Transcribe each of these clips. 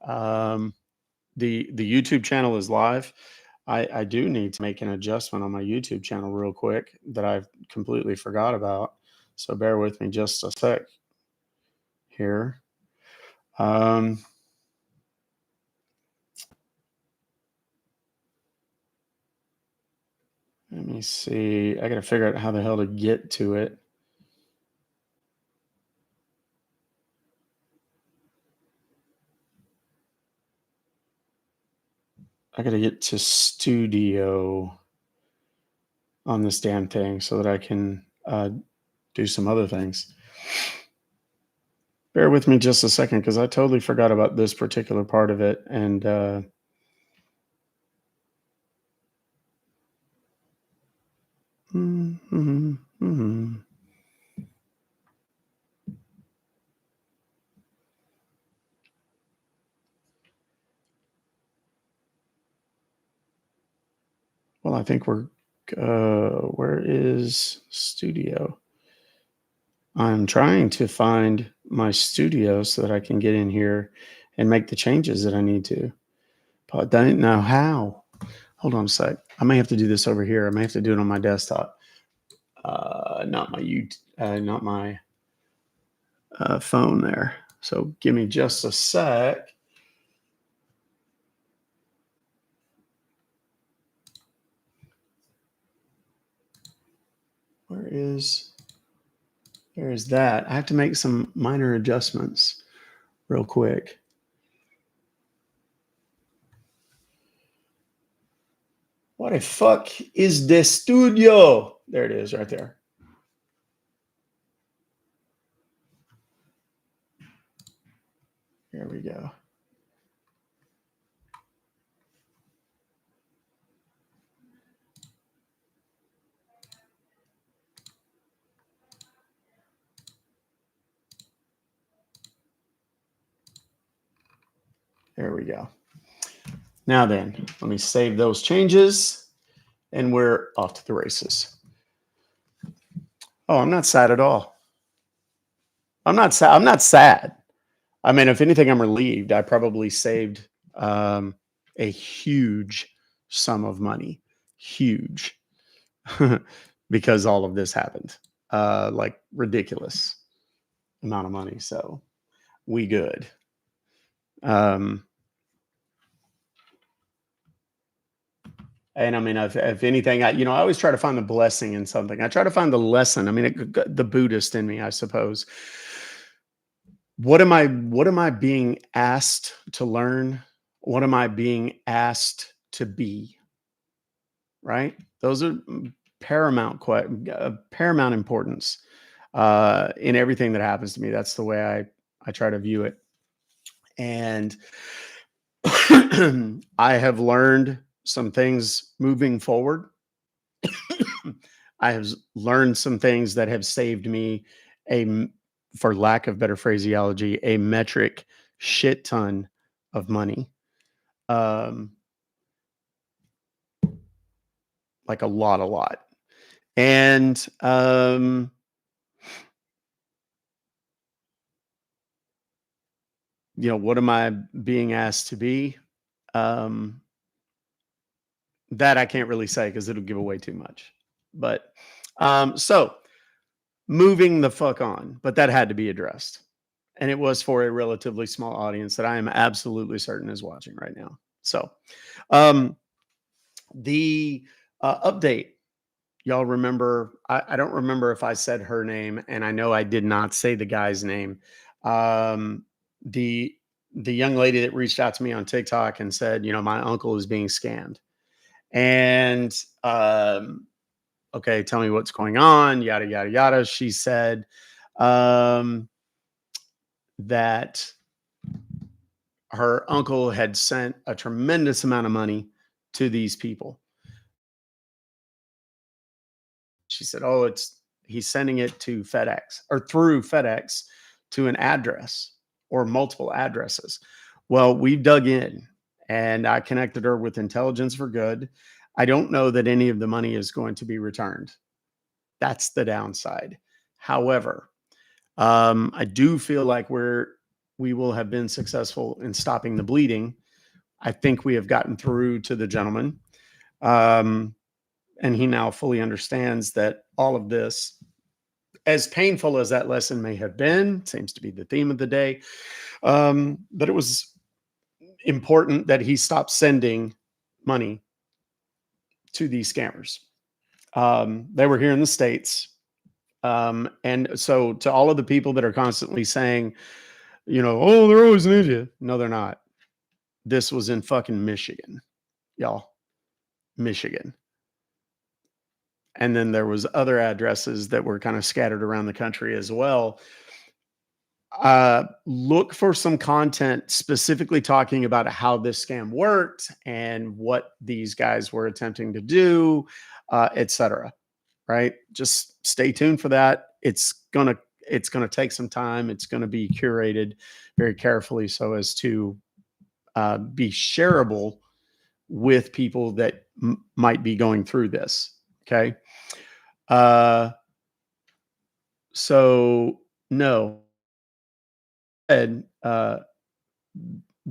Um, the YouTube channel is live. I do need to make an adjustment on my YouTube channel real quick that I've completely forgot about. So bear with me just a sec here. Um, Let me see. I got to figure out how the hell to get to it. I got to get to studio on this damn thing so that I can do some other things. Bear with me just a second because I totally forgot about this particular part of it. And well, I think where is studio? I'm trying to find my studio so that I can get in here and make the changes that I need to. But I don't know how. Hold on a sec. I may have to do this over here. I may have to do it on my desktop. Not my phone there. So give me just a sec. There's that. I have to make some minor adjustments real quick. What the fuck is the studio? There it is right there. Here we go. There we go. Now then, let me save those changes and we're off to the races. Oh, I'm not sad at all. I'm not sad. I'm not sad. I mean, if anything, I'm relieved. I probably saved a huge sum of money, huge, because all of this happened. Like ridiculous amount of money. So we good. And I mean, if anything, I always try to find the blessing in something. I try to find the lesson. I mean, the Buddhist in me, I suppose. What am I being asked to learn? What am I being asked to be? Right? Those are paramount importance in everything that happens to me. That's the way I try to view it. And I have learned some things moving forward. I have learned some things that have saved me for lack of better phraseology, a metric shit ton of money. Like a lot. And what am I being asked to be? That I can't really say because it'll give away too much. But so moving the fuck on, but that had to be addressed. And it was for a relatively small audience that I am absolutely certain is watching right now. So the update, y'all remember, I don't remember if I said her name, and I know I did not say the guy's name. The young lady that reached out to me on TikTok and said, my uncle is being scammed. And okay, tell me what's going on, yada, yada, yada. She said that her uncle had sent a tremendous amount of money to these people. She said, oh, he's sending it to FedEx or through FedEx to an address or multiple addresses. Well, we dug in and I connected her with Intelligence for Good. I don't know that any of the money is going to be returned. That's the downside. However, I do feel like we're we will have been successful in stopping the bleeding. I think we have gotten through to the gentleman. And he now fully understands that all of this, as painful as that lesson may have been, seems to be the theme of the day, that it was important that he stopped sending money to these scammers. They were here in the States. And so to all of the people that are constantly saying, oh, they're always in India. No, they're not. This was in fucking Michigan, y'all. Michigan. And then there was other addresses that were kind of scattered around the country as well. Look for some content specifically talking about how this scam worked and what these guys were attempting to do, etc. Right? Just stay tuned for that. It's gonna take some time. It's gonna be curated very carefully so as to be shareable with people that might be going through this. Okay. So no,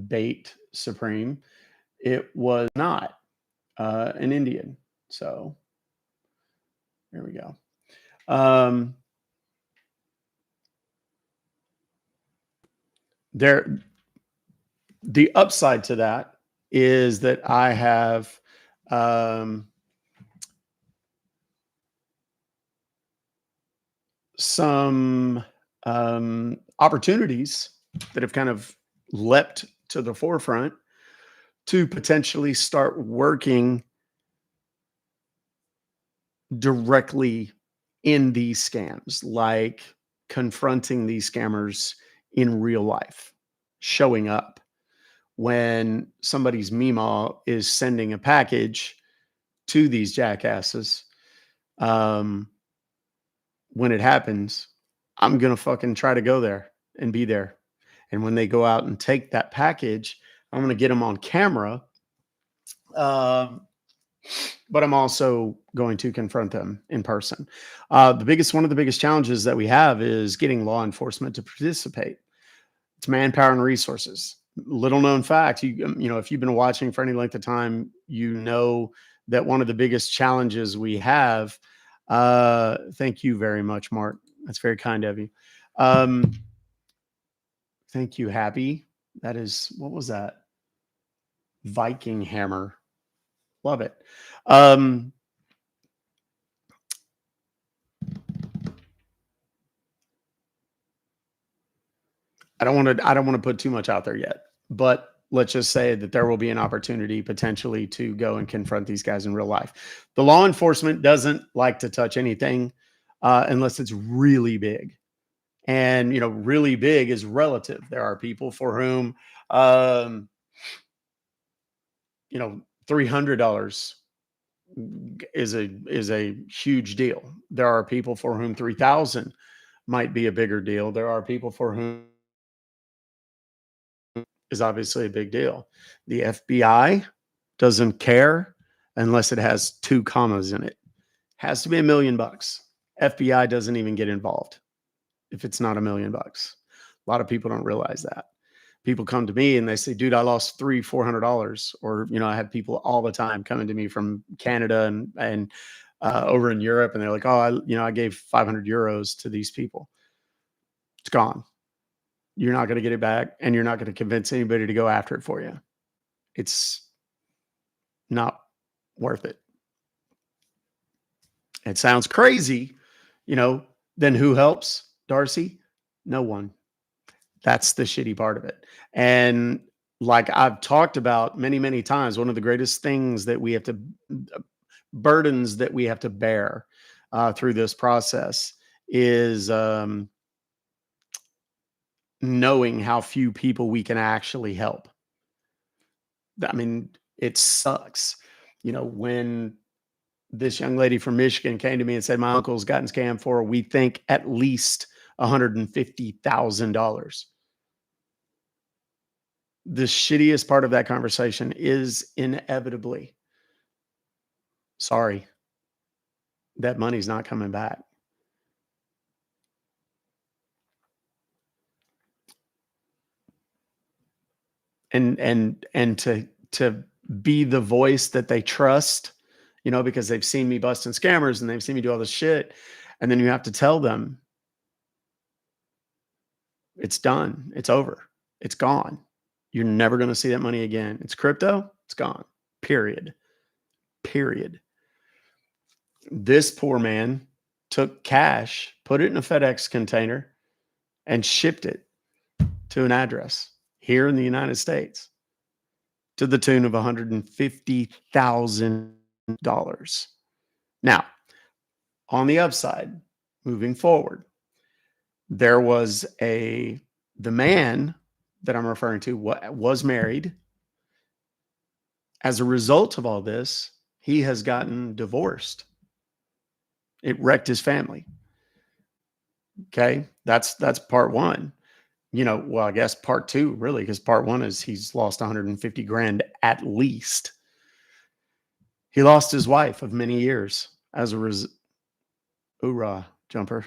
bait supreme. It was not an Indian. So there we go. The upside to that is that I have some opportunities that have kind of leapt to the forefront to potentially start working directly in these scams, like confronting these scammers in real life, showing up when somebody's Meemaw is sending a package to these jackasses. When it happens, I'm going to fucking try to go there and be there. And when they go out and take that package, I'm going to get them on camera. But I'm also going to confront them in person. One of the biggest challenges that we have is getting law enforcement to participate. It's manpower and resources. Little known fact, if you've been watching for any length of time, you know that one of the biggest challenges we have. Thank you very much, Mark. That's very kind of you. Thank you, Happy. That is, what was that? Viking hammer. Love it. I don't want to put too much out there yet, but let's just say that there will be an opportunity potentially to go and confront these guys in real life. The law enforcement doesn't like to touch anything unless it's really big. And, really big is relative. There are people for whom, $300 is a huge deal. There are people for whom 3,000 might be a bigger deal. There are people for whom is obviously a big deal. The FBI doesn't care unless it has 2 commas in it. Has to be $1 million. FBI doesn't even get involved if it's not $1 million. A lot of people don't realize that. People come to me and they say, dude, I lost $400. Or, I have people all the time coming to me from Canada and over in Europe. And they're like, oh, I gave 500 euros to these people. It's gone. You're not going to get it back. And you're not going to convince anybody to go after it for you. It's not worth it. It sounds crazy, then who helps, Darcy? No one. That's the shitty part of it. And like I've talked about many, many times, one of the greatest things that we have to, burdens that we have to bear through this process is knowing how few people we can actually help. I mean, it sucks. When this young lady from Michigan came to me and said, my uncle's gotten scammed for, we think, at least $150,000. The shittiest part of that conversation is inevitably, sorry, that money's not coming back. and to be the voice that they trust, because they've seen me busting scammers and they've seen me do all this shit. And then you have to tell them it's done. It's over. It's gone. You're never going to see that money again. It's crypto. It's gone. Period. Period. This poor man took cash, put it in a FedEx container, and shipped it to an address here in the United States to the tune of $150,000. Now, on the upside, moving forward, there was the man that I'm referring to was married. As a result of all this, he has gotten divorced. It wrecked his family. Okay, that's part one. Well, I guess part two, really, because part one is he's lost 150 grand at least. He lost his wife of many years as a result. Hoorah, jumper.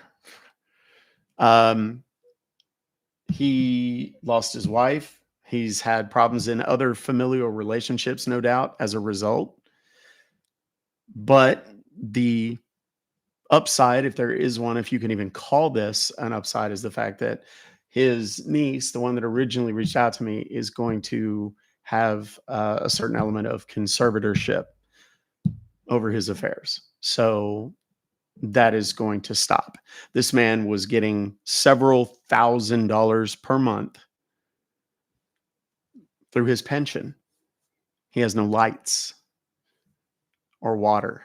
He lost his wife. He's had problems in other familial relationships, no doubt, as a result. But the upside, if there is one, if you can even call this an upside, is the fact that his niece, the one that originally reached out to me, is going to have a certain element of conservatorship over his affairs. So that is going to stop. This man was getting several $1,000s per month through his pension. He has no lights or water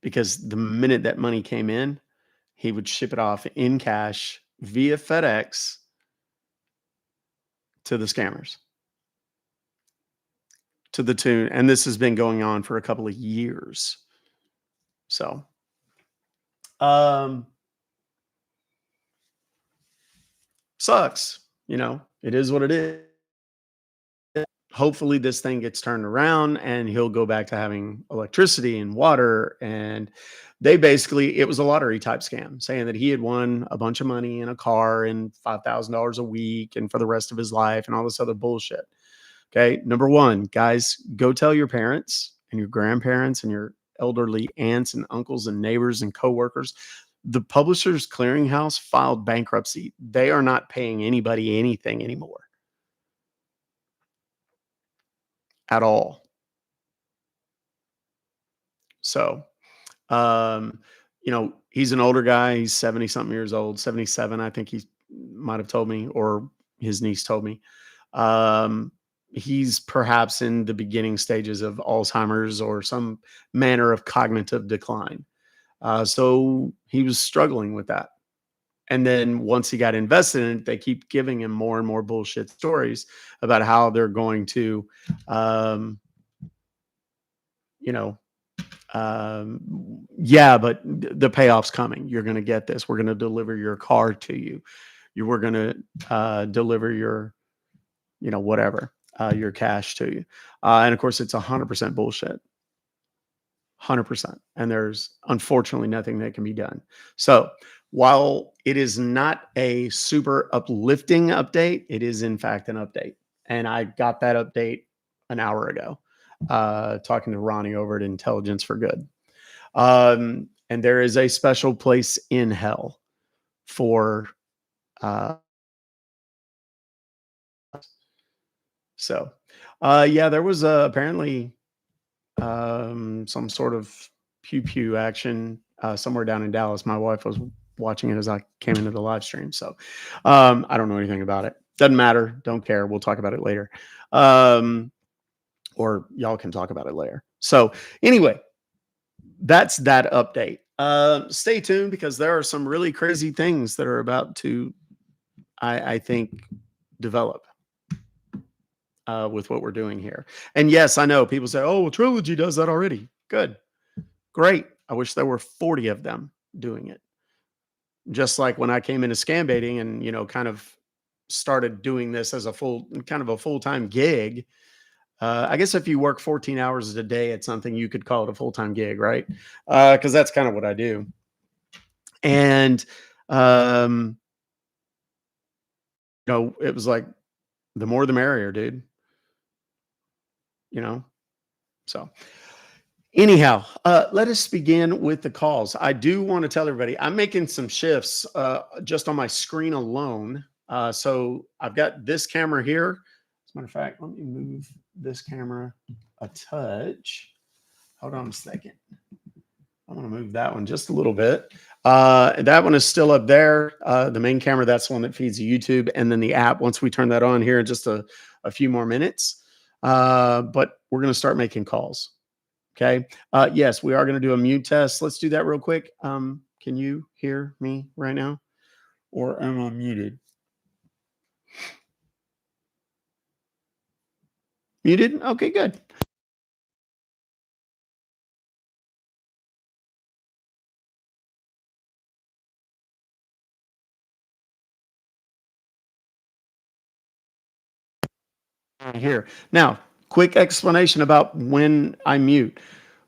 because the minute that money came in, he would ship it off in cash via FedEx to the scammers, to the tune. And this has been going on for a couple of years. So, sucks. It is what it is. Hopefully this thing gets turned around and he'll go back to having electricity and water. And it was a lottery type scam, saying that he had won a bunch of money in a car and $5,000 a week and for the rest of his life and all this other bullshit. Okay. Number one, guys, go tell your parents and your grandparents and your elderly aunts and uncles and neighbors and coworkers. The Publishers Clearinghouse filed bankruptcy. They are not paying anybody anything anymore. At all. So, he's an older guy. He's 70 something years old, 77. I think he might have told me, or his niece told me. He's perhaps in the beginning stages of Alzheimer's or some manner of cognitive decline. So he was struggling with that. And then once he got invested in it, they keep giving him more and more bullshit stories about how they're going to, yeah, but the payoff's coming. You're going to get this. We're going to deliver your car to you. We're going to deliver your, whatever, your cash to you. And of course, it's 100% bullshit. 100%. And there's unfortunately nothing that can be done. So while it is not a super uplifting update, it is in fact an update. And I got that update an hour ago, talking to Ronnie over at Intelligence for Good. And there is a special place in hell for, there was apparently some sort of pew pew action somewhere down in Dallas. My wife was watching it as I came into the live stream. So I don't know anything about it. Doesn't matter. Don't care. We'll talk about it later. Or y'all can talk about it later. So anyway, that's that update. Stay tuned because there are some really crazy things that are about to, I think, develop with what we're doing here. And yes, I know people say, oh, well, Trilogy does that already. Good. Great. I wish there were 40 of them doing it. Just like when I came into scam baiting and, kind of started doing this as a full-time gig. I guess if you work 14 hours a day at something, you could call it a full-time gig, right? Because that's kind of what I do. And, it was like, the more the merrier, dude. So anyhow, let us begin with the calls. I do want to tell everybody I'm making some shifts just on my screen alone. So I've got this camera here. As a matter of fact, let me move this camera a touch. Hold on a second. I'm going to move that one just a little bit. That one is still up there. The main camera, that's the one that feeds the YouTube, and then the app, once we turn that on here in just a few more minutes. But we're going to start making calls. Okay. Yes, we are going to do a mute test. Let's do that real quick. Can you hear me right now? Or am I muted? Muted? Okay, good. Here. Now, quick explanation about when I mute.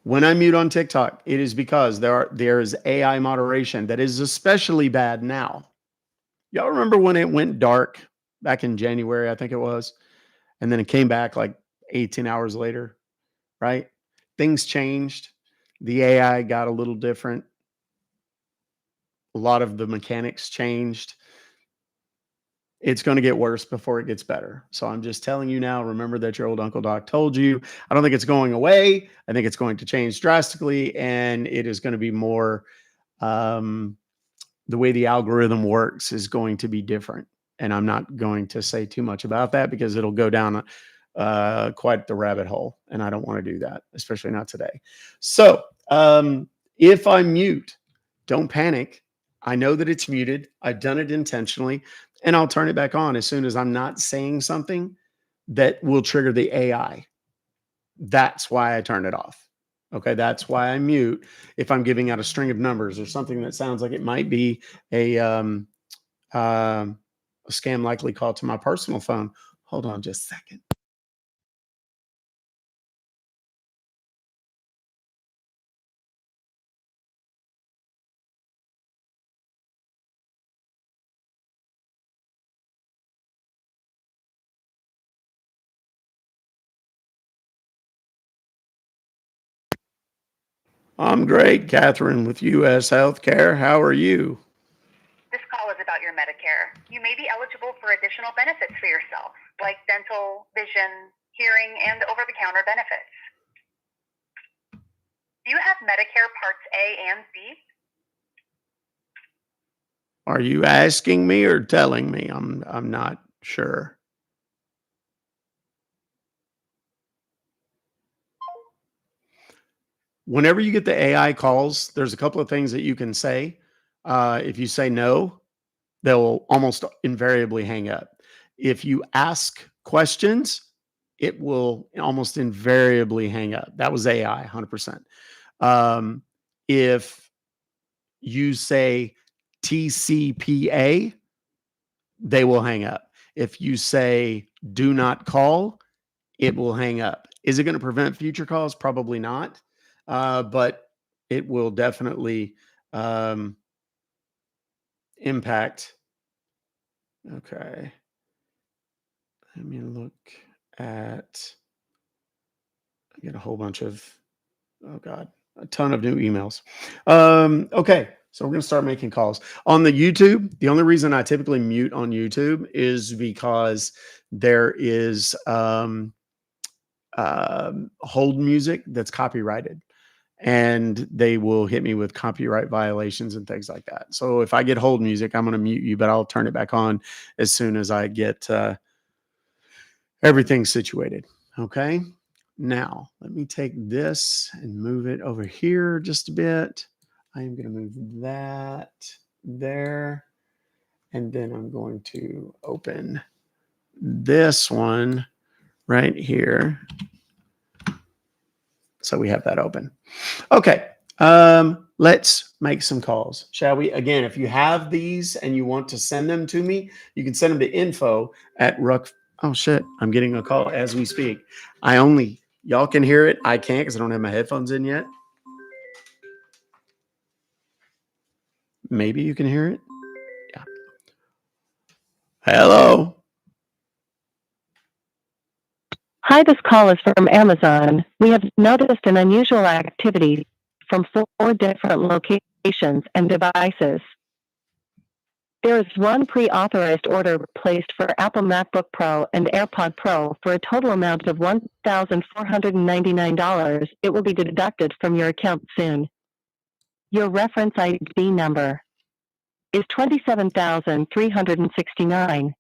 When I mute on TikTok, it is because there is AI moderation that is especially bad now. Y'all remember when it went dark back in January, I think it was, and then it came back like 18 hours later, right? Things changed. The AI got a little different. A lot of the mechanics changed. It's going to get worse before it gets better. So I'm just telling you now, remember that your old Uncle Doc told you. I don't think it's going away. I think it's going to change drastically, and it is going to be more the way the algorithm works is going to be different. And I'm not going to say too much about that because it'll go down quite the rabbit hole. And I don't want to do that, especially not today. So if I mute, don't panic. I know that it's muted. I've done it intentionally, and I'll turn it back on as soon as I'm not saying something that will trigger the AI. That's why I turn it off. Okay, that's why I mute if I'm giving out a string of numbers or something that sounds like it might be a scam likely call to my personal phone. Hold on just a second. I'm great, Catherine, with U.S. Healthcare. How are you? This call is about your Medicare. You may be eligible for additional benefits for yourself, like dental, vision, hearing, and over-the-counter benefits. Do you have Medicare Parts A and B? Are you asking me or telling me? I'm not sure. Whenever you get the AI calls, there's a couple of things that you can say. If you say no, they'll almost invariably hang up. If you ask questions, it will almost invariably hang up. That was AI, 100%. If you say TCPA, they will hang up. If you say do not call, it will hang up. Is it going to prevent future calls? Probably not. But it will definitely impact. Okay. Let me look at, I get a whole bunch of, oh God, a ton of new emails. Okay. So we're going to start making calls on the YouTube. The only reason I typically mute on YouTube is because there is hold music that's copyrighted, and they will hit me with copyright violations and things like that. So if I get hold music, I'm going to mute you, but I'll turn it back on as soon as I get everything situated. Okay. Now let me take this and move it over here just a bit. I am going to move that there. And then I'm going to open this one right here. So we have that open. Okay. Let's make some calls, shall we? Again, if you have these and you want to send them to me, you can send them to info@Ruck. Oh shit, I'm getting a call as we speak. Y'all can hear it. I can't because I don't have my headphones in yet. Maybe you can hear it. Yeah. Hello. Hi, this call is from Amazon. We have noticed an unusual activity from four different locations and devices. There is one pre-authorized order placed for Apple MacBook Pro and AirPod Pro for a total amount of $1,499. It will be deducted from your account soon. Your reference ID number is 27,369.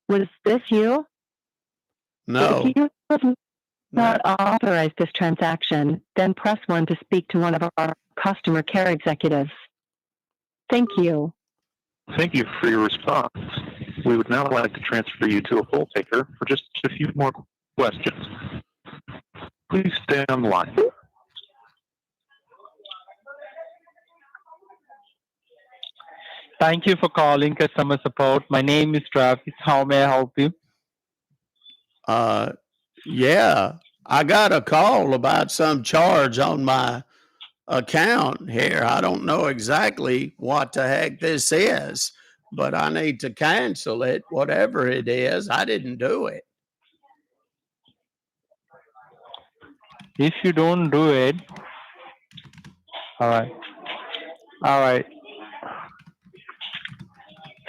Was this you? If No, you have no. not authorized this transaction, then press 1 to speak to one of our customer care executives. Thank you. Thank you for your response. We would now like to transfer you to a poll taker for just a few more questions. Please stay on the line. Thank you for calling customer support. My name is Travis. How may I help you? Uh, yeah, I got a call about some charge on my account here. I don't know exactly what the heck this is, but I need to cancel it, whatever it is. I didn't do it. If you don't do it, all right, all right.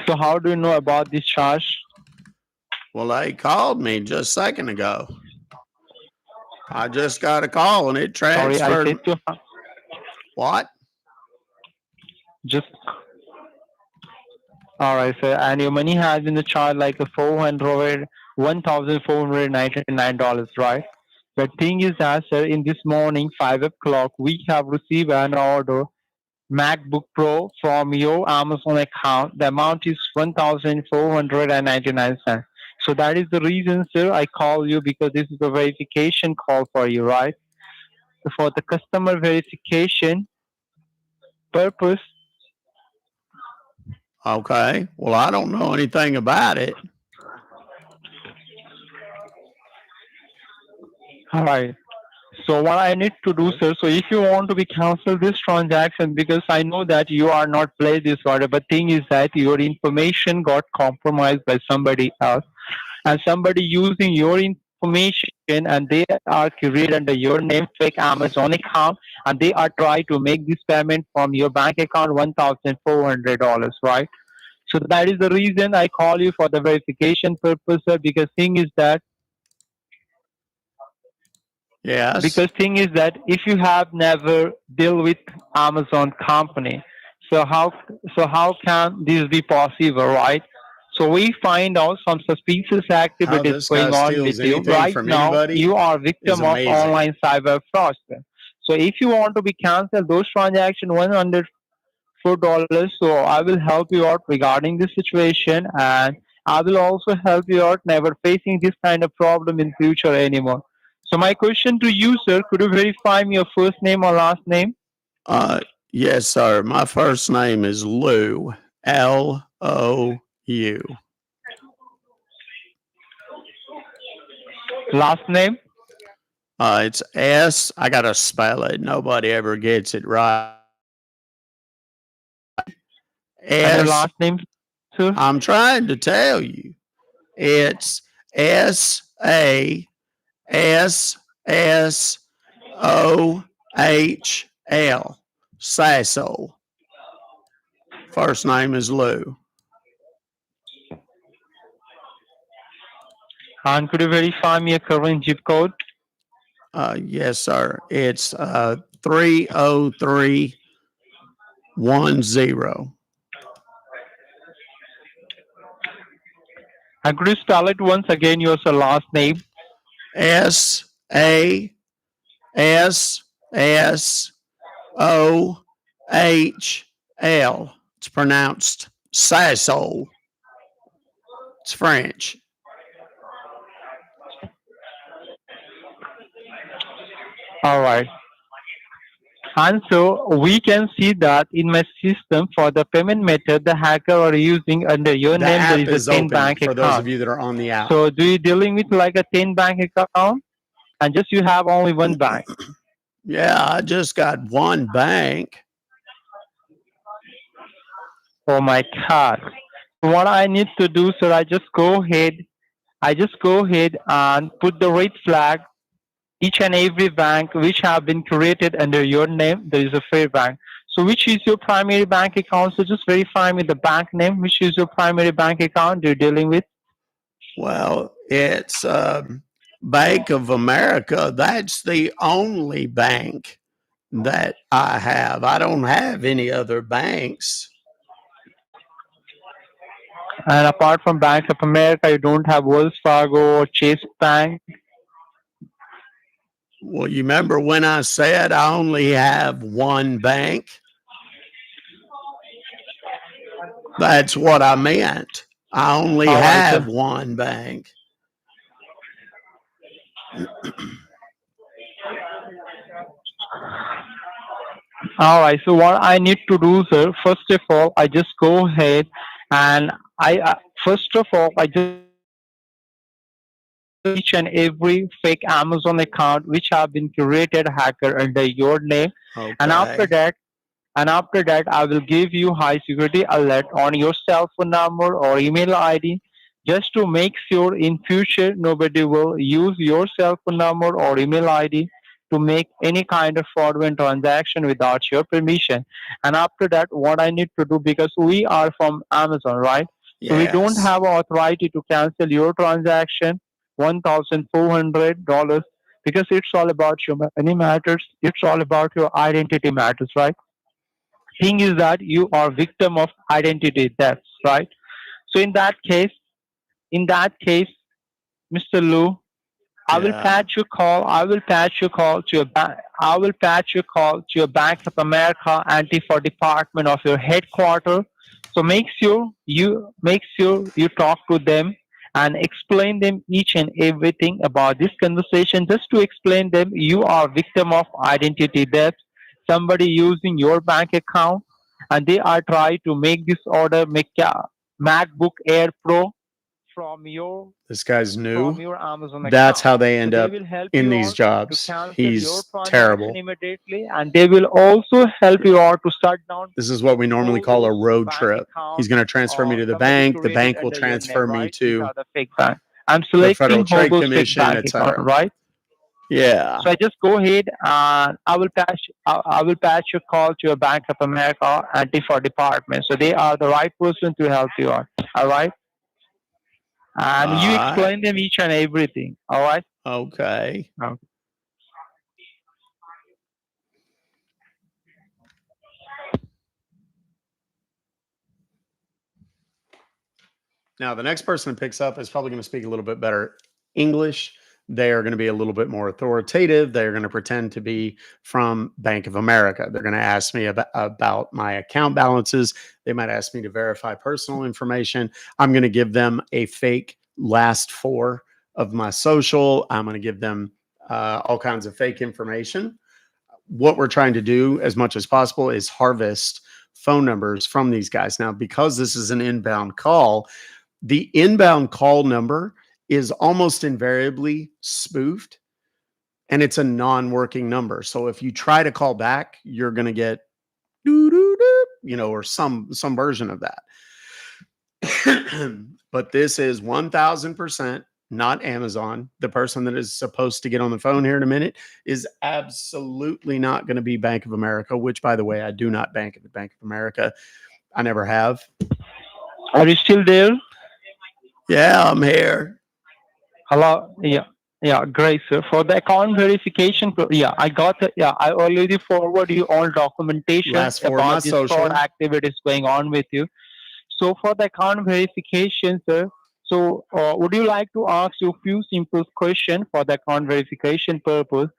So how do you know about this charge? Well, they called me just a second ago. I just got a call and it Sorry, I transferred. said to What? just all right, sir. And your money has been charged like a $1,499, right? The thing is that, sir, in this morning, 5 o'clock, we have received an order MacBook Pro from your Amazon account. The amount is 1,499 cents. So that is the reason, sir, I call you because this is a verification call for you, right? So for the customer verification purpose, Okay. Well, I don't know anything about it. all right. So what I need to do, sir, so if you want to be cancel this transaction, because I know that you are not play this order, but thing is that your information got compromised by somebody else, and somebody using your information, and they are created under your name fake Amazon account, and they are trying to make this payment from your bank account $1,400, right? So that is the reason I call you for the verification purpose, sir, Yes. because thing is that if you have never deal with Amazon company, so how can this be possible, right? So we find out some suspicious How activities this guy going on with steals you anything right from now. anybody You are is victim of amazing. online cyber fraud. So if you want to be cancel those transactions $104, so I will help you out regarding this situation, and I will also help you out never facing this kind of problem in future anymore. So my question to you, sir, could you verify me your first name or last name? Uh, yes, sir. My first name is Lou. Lou. Last name It's S. I gotta spell it. Nobody ever gets it right. and your S. last name, sir? I'm trying to tell you. It's Sassol. Sassol. First name is Lou. And could you verify me your current zip code? Yes, sir. It's 30310. And could you spell it once again, your sir, last name? Sassol. It's pronounced Sassol. It's French. All right. And so we can see that in my system for the payment method, the hacker are using under your The name, there app is a is 10 open bank for those account. of you that are on the app. So do you dealing with like a 10 bank account and just you have only one bank? Yeah, I just got one bank. Oh my God. What I need to do, sir, I just go ahead I just go ahead and put the red flag. Each and every bank which have been created under your name, there is a fair bank. So which is your primary bank account? So just verify me the bank name. Which is your primary bank account you're dealing with? Well, it's Bank of America. That's the only bank that I have. I don't have any other banks. And apart from Bank of America, you don't have Wells Fargo or Chase Bank. Well, you remember when I said I only have one bank? That's what I meant. I only All right, have sir. one bank. All right. So what I need to do, sir, first of all, I just go ahead and first of all, I just each and every fake Amazon account which have been created hacker under your name, and after Okay. that, I will give you high security alert on your cell phone number or email ID, just to make sure in future nobody will use your cell phone number or email ID to make any kind of fraudulent transaction without your permission. And after that, what I need to do, because we are from Amazon, right? So we don't Yes. have authority to cancel your transaction, $1,400, because it's all about your money matters. It's all about your identity matters, right? Thing is that you are victim of identity theft, right? So in that case, Mr. Lu, I will Yeah. patch your call. I will patch your call to your bank. I will patch your call to your Bank of America anti-fraud department of your headquarters. So make sure you talk to them and explain them each and everything about this conversation. Just to explain them, you are victim of identity theft. Somebody using your bank account, and they are trying to make this order, make a MacBook Air Pro from your This guy's from new. your Amazon That's account. how they So end they up will help in you these out to jobs. cancel your He's transaction terrible. immediately, and they will also help you out to shut down This is what we normally all call a those road bank trip. He's accounts going to transfer me to the somebody bank. The created bank will under your name, transfer me right? These to are the fake banks. I'm the Federal selecting all Trade those fake Commission, bank accounts, etc. right? Yeah. So I just go ahead and I will patch your call to your Bank of America anti-fraud department. So they are the right person to help you out. All right, and All you right. explain them each and everything. All right. Okay. Okay. Now, the next person that picks up is probably going to speak a little bit better English. They are going to be a little bit more authoritative. They're going to pretend to be from Bank of America. They're going to ask me about my account balances. They might ask me to verify personal information. I'm going to give them a fake last four of my social. I'm going to give them all kinds of fake information. What we're trying to do as much as possible is harvest phone numbers from these guys. Now, because this is an inbound call, the inbound call number is almost invariably spoofed, and it's a non-working number. So if you try to call back, you're going to get or some version of that. But this is 1000% not Amazon. The person that is supposed to get on the phone here in a minute is absolutely not going to be Bank of America, which, by the way, I do not bank at the Bank of America. I never have. Are you still there? Yeah, I'm here. Hello. Yeah. Yeah, great, sir. For the account verification, yeah, I got it. Yeah, I already forward you all documentation Last four of my about this fraud social. activities going on with you. So for the account verification, sir, so would you like to ask you a few simple questions for the account verification purpose?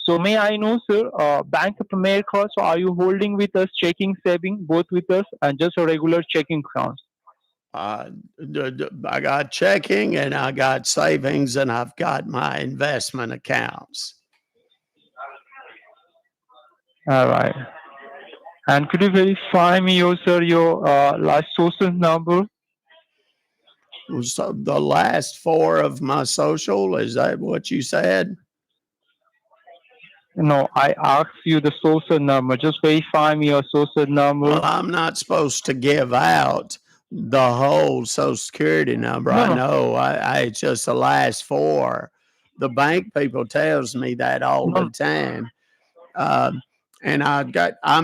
So may I know, sir, Bank of America, so are you holding with us checking, saving, both with us, and just a regular checking account? Uh, I got checking and I got savings and I've got my investment accounts. All right. And could you verify me, sir, your last social number? So the last four of my social, is that what you said? No, I asked you the social number. Just verify me your social number. Well, I'm not supposed to give out the whole Social Security number. No, I no, know. It's just the last four. The bank people tells me that all the no. time. Um, and I'm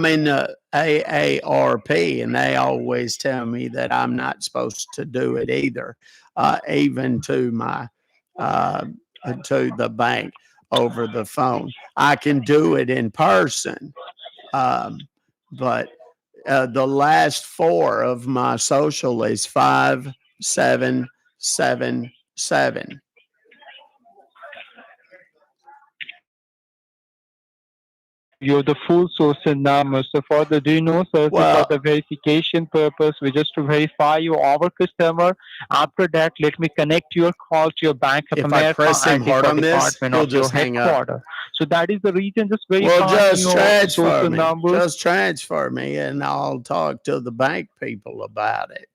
in the AARP, and they always tell me that I'm not supposed to do it either, even to my to the bank over the phone. I can do it in person, but the last four of my social is 5777. You're the full source and number. So for the do you know, sir, so for Well, the verification purpose, we just to verify you our customer. After that, let me connect your call to your Bank of if I America press him IT hard for on this, department he'll of your just hang up. headquarter. So that is the reason. Just Well, verifying just your transfer social me. numbers. Just transfer me, and I'll talk to the bank people about it.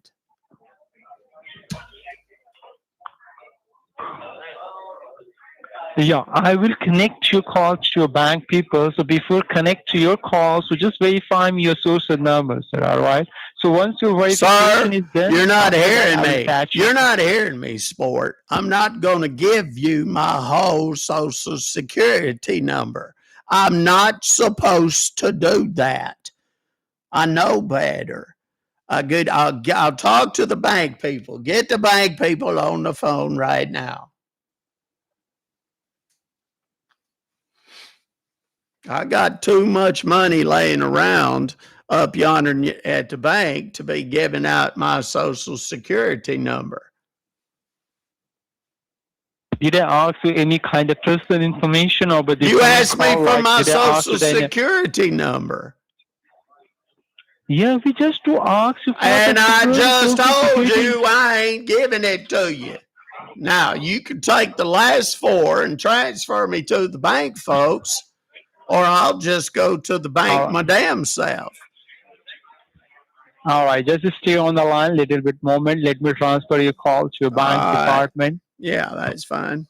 Yeah, I will connect your call to your bank people. So before connect to your call, so just verify me your source and numbers, sir. All right. So once your verification Sir, is done, you're not after that, hearing I will me. patch you. You're not hearing me, sport. I'm not going to give you my whole Social Security number. I'm not supposed to do that. I know better. I'll talk to the bank people. Get the bank people on the phone right now. I got too much money laying around up yonder at the bank to be giving out my Social Security number. Did I ask you any kind of personal information over the You phone asked me call? for Like, my did I ask Social you any? Security number. Yeah, we just to ask you for And the I security, just social told security. you I ain't giving it to you. Now, you can take the last four and transfer me to the bank, folks, or I'll just go to the bank All my damn self. right, just stay on the line little bit moment. Let me transfer your call to your All bank right. department. Yeah, that's fine.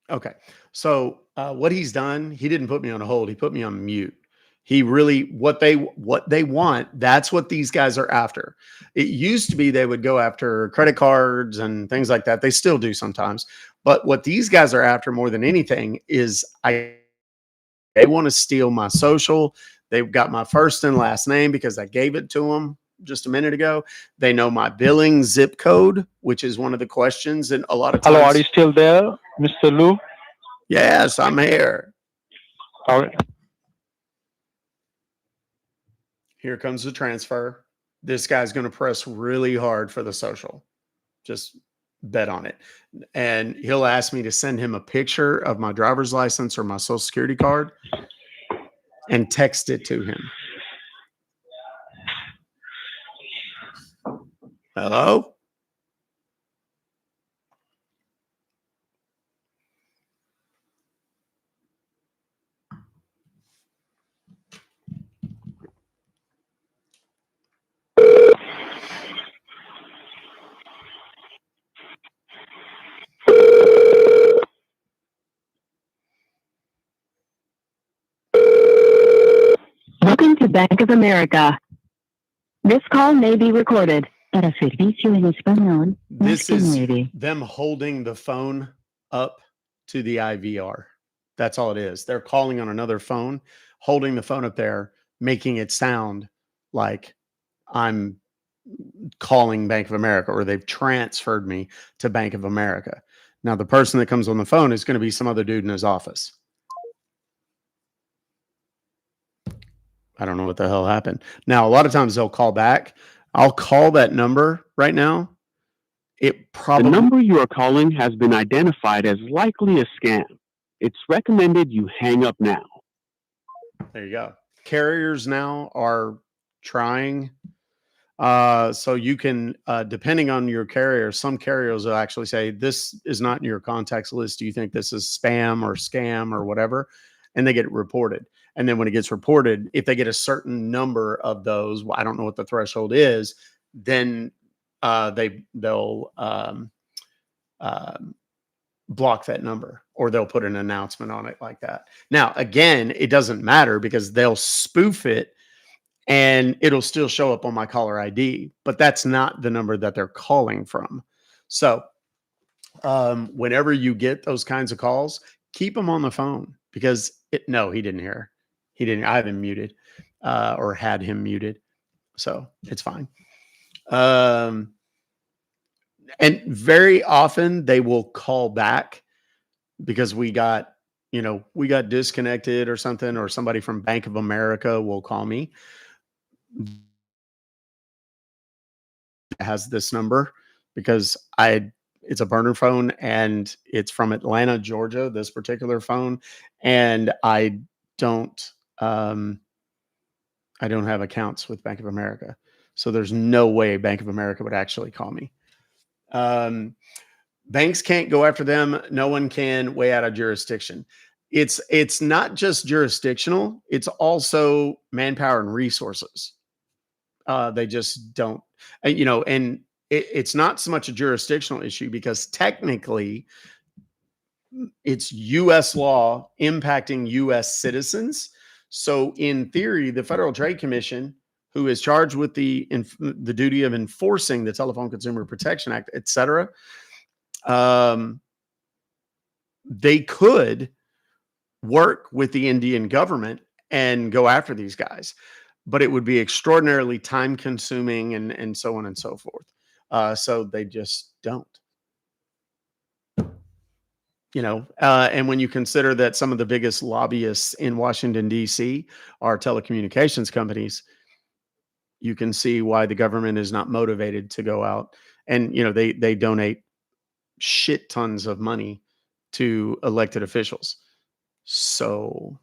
Okay. So what he's done, he didn't put me on a hold. He put me on mute. He really what they want. That's what these guys are after. It used to be they would go after credit cards and things like that. They still do sometimes. But what these guys are after more than anything is they want to steal my social. They've got my first and last name because I gave it to them just a minute ago. They know my billing zip code, which is one of the questions. And a lot of Hello, are times, you still there, Mr. Lou? yes, I'm here. All right. Here comes the transfer. This guy's going to press really hard for the social. Just bet on it. And he'll ask me to send him a picture of my driver's license or my social security card and text it to him. Hello? Welcome to Bank of America. This call may be recorded. Para servicio en español, This is marque them holding the phone up to the IVR. That's all it is. They're calling on another phone, holding the phone up there, making it sound like I'm calling Bank of America or they've transferred me to Bank of America. Now, the person that comes on the phone is going to be some other dude in his office. I don't know what the hell happened. Now, a lot of times they'll call back. I'll call that number right now. It probably The number you are calling has been identified as likely a scam. It's recommended you hang up now. There you go. Carriers now are trying. So you can, depending on your carrier, some carriers will actually say, this is not in your contacts list. Do you think this is spam or scam or whatever? And they get it reported. And then when it gets reported, if they get a certain number of those, I don't know what the threshold is, then they'll block that number, or they'll put an announcement on it like that. Now, again, it doesn't matter because they'll spoof it and it'll still show up on my caller ID, but that's not the number that they're calling from. So whenever you get those kinds of calls, keep them on the phone because no, he didn't hear. He didn't. I have him muted or had him muted. So it's fine. And very often they will call back because we got disconnected or something, or somebody from Bank of America will call me. It has this number because it's a burner phone and it's from Atlanta, Georgia, this particular phone. And I don't have accounts with Bank of America. So there's no way Bank of America would actually call me. Banks can't go after them. No one can, way out of jurisdiction. It's not just jurisdictional. It's also manpower and resources. They just don't, and it's not so much a jurisdictional issue because technically it's U.S. law impacting U.S. citizens. So in theory, the Federal Trade Commission, who is charged with the duty of enforcing the Telephone Consumer Protection Act, et cetera, they could work with the Indian government and go after these guys, but it would be extraordinarily time consuming and so on and so forth. So they just don't. And when you consider that some of the biggest lobbyists in Washington, D.C. are telecommunications companies, you can see why the government is not motivated to go out. And, they donate shit tons of money to elected officials. So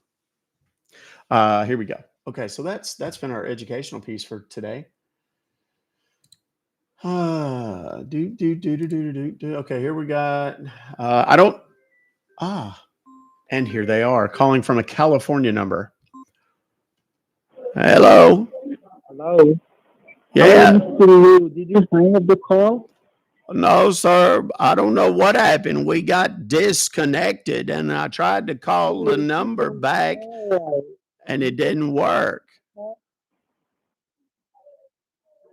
here we go. Okay, so that's been our educational piece for today. Okay, here we got and here they are calling from a California number. Hello. Hello. Yeah. Hello, did you hang up the call? No, sir. I don't know what happened. We got disconnected and I tried to call the number back and it didn't work.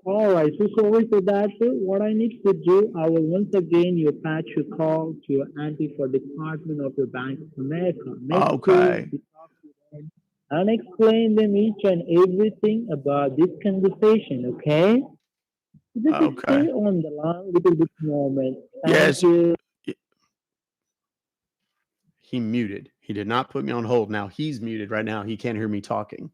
All right, so sorry for that, sir. What I need to do, I will once again you patch your call to your auntie for Department of the Bank of America. Okay. And explain them each and everything about this conversation, okay? Just stay on the line a little bit moment. Yes. He muted. He did not put me on hold. Now he's muted right now. He can't hear me talking.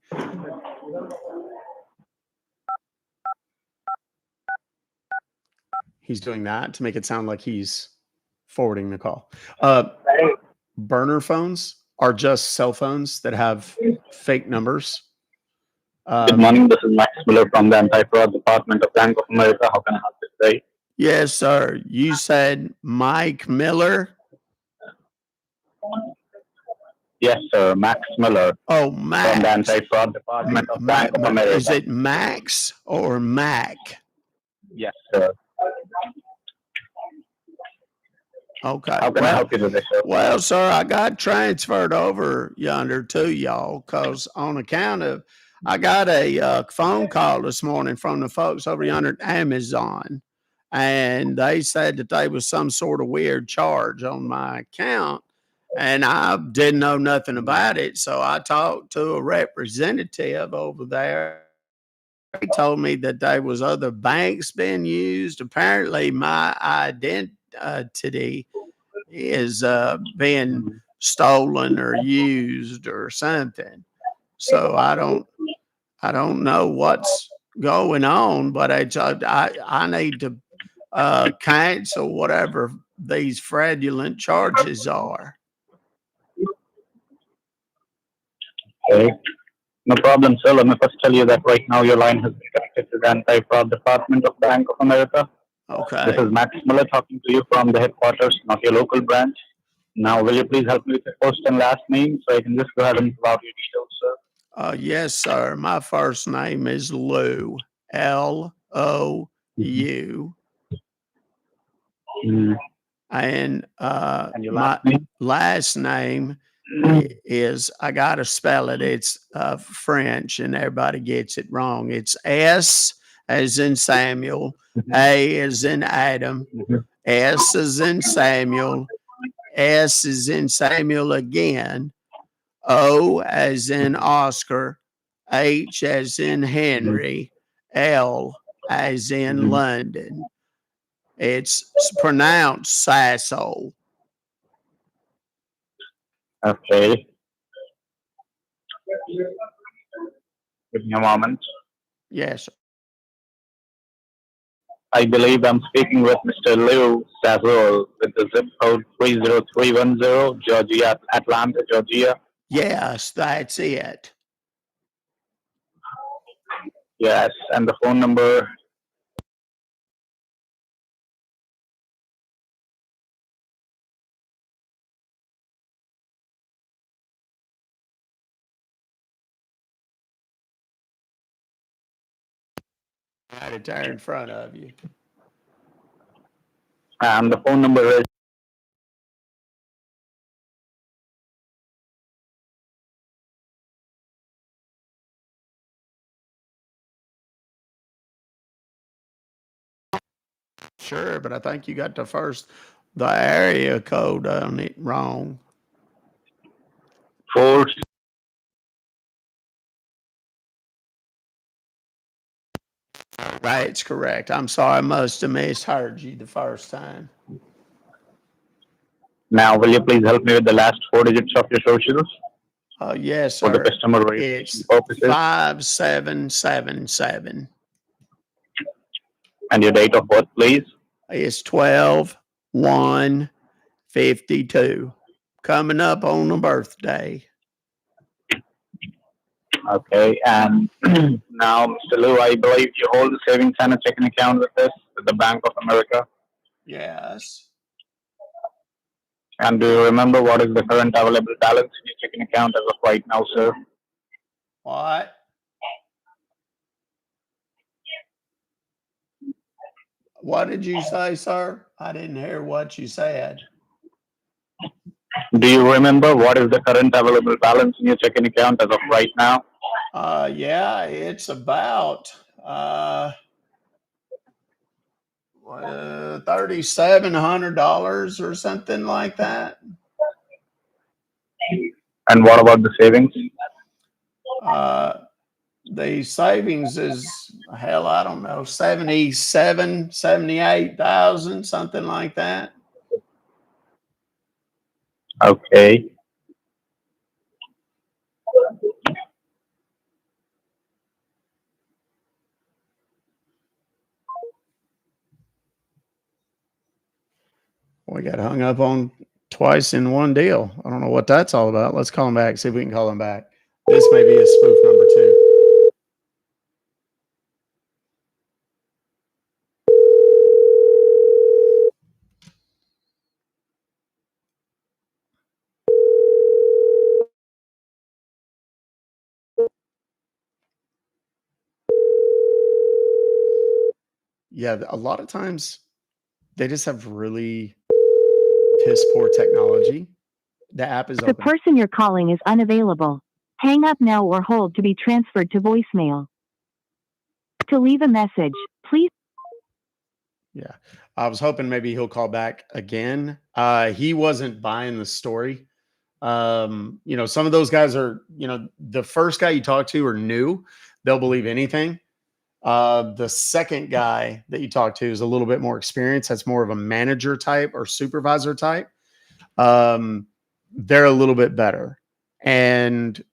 He's doing that to make it sound like he's forwarding the call. Burner phones are just cell phones that have fake numbers. Good morning. This is Max Miller from the Anti-Fraud Department of Bank of America. How can I help you today? Yes, sir. You said Mike Miller? Yes, sir. Max Miller. Oh, Max. From the Anti-Fraud Department of Bank of America. Is it Max or Mac? Yes, sir. Okay. How can I help you today, sir? Well, sir, I got transferred over yonder to y'all because on account of I got a phone call this morning from the folks over yonder at Amazon, and they said that there was some sort of weird charge on my account, and I didn't know nothing about it. So I talked to a representative over there. He told me that there was other banks being used. Apparently, my identity is being stolen or used or something. So I don't know what's going on, but I need to cancel whatever these fraudulent charges are. Okay. No problem, sir. Let me first tell you that right now your line has been connected to the Anti-Fraud Department of Bank of America. Okay. This is Max Miller talking to you from the headquarters, not your local branch. Now, will you please help me with your first and last name so I can just go ahead and fill out your details, sir? Yes, sir. My first name is Lou. Lou. Mm. And your my last name? last name is, I got to spell it. It's French and everybody gets it wrong. It's S as in Samuel, A as in Adam, S as in Samuel, S as in Samuel again, O as in Oscar, H as in Henry, L as in London. It's pronounced Sasso. Okay. Give me a moment. Yes. I believe I'm speaking with Mr. Lou Sazol with the zip code 30310, Georgia, Atlanta, Georgia. Yes, that's it. Yes, and the phone number. Right it there in front of you. And the phone number is Sure, but I think you got the area code on it wrong. 4. Right, it's correct. I'm sorry, I must have misheard you the first time. Now, will you please help me with the last 4 digits of your socials Yes, for the sir. customer verification It's purposes? 5777. And your date of birth, please. It's 12/1/52. Coming up on a birthday. Okay, and now, Mr. Lou, I believe you hold a savings and a checking account with us, with the Bank of America. Yes. And do you remember what is the current available balance in your checking account as of right now, sir? What? What did you say, sir? I didn't hear what you said. Do you remember what is the current available balance in your checking account as of right now? Yeah, it's about $3,700 or something like that. And what about the savings? The savings is, hell, I don't know, 78,000, something like that. Okay. We got hung up on twice in one deal. I don't know what that's all about. Let's call him back, see if we can call him back. This may be a spoof number 2. Yeah, a lot of times they just have really piss poor technology. The app is The open. person you're calling is unavailable. Hang up now or hold to be transferred to voicemail. To leave a message, please. Yeah. I was hoping maybe he'll call back again. He wasn't buying the story. Some of those guys are, the first guy you talk to are new. They'll believe anything. The second guy that you talk to is a little bit more experienced. That's more of a manager type or supervisor type. They're a little bit better. And,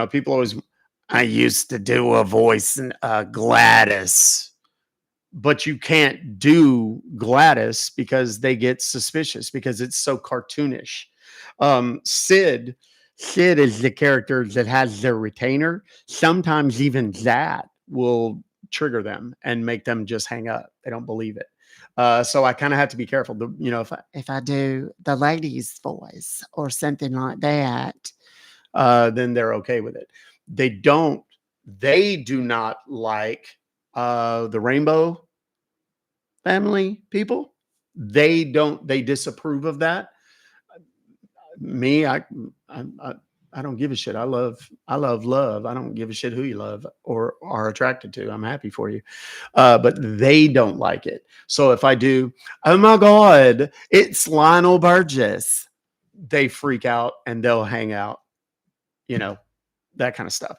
people always, I used to do a voice in Gladys, but you can't do Gladys because they get suspicious because it's so cartoonish. Sid is the character that has their retainer. Sometimes even that will trigger them and make them just hang up. They don't believe it. So I kind of have to be careful. If I do the lady's voice or something like that, then they're okay with it. They do not like the rainbow family people, they disapprove of that. Me, I don't give a shit. I love love. I don't give a shit who you love or are attracted to. I'm happy for you. But they don't like it. So if I do, oh my God, it's Lionel Burgess, they freak out and they'll hang out, that kind of stuff.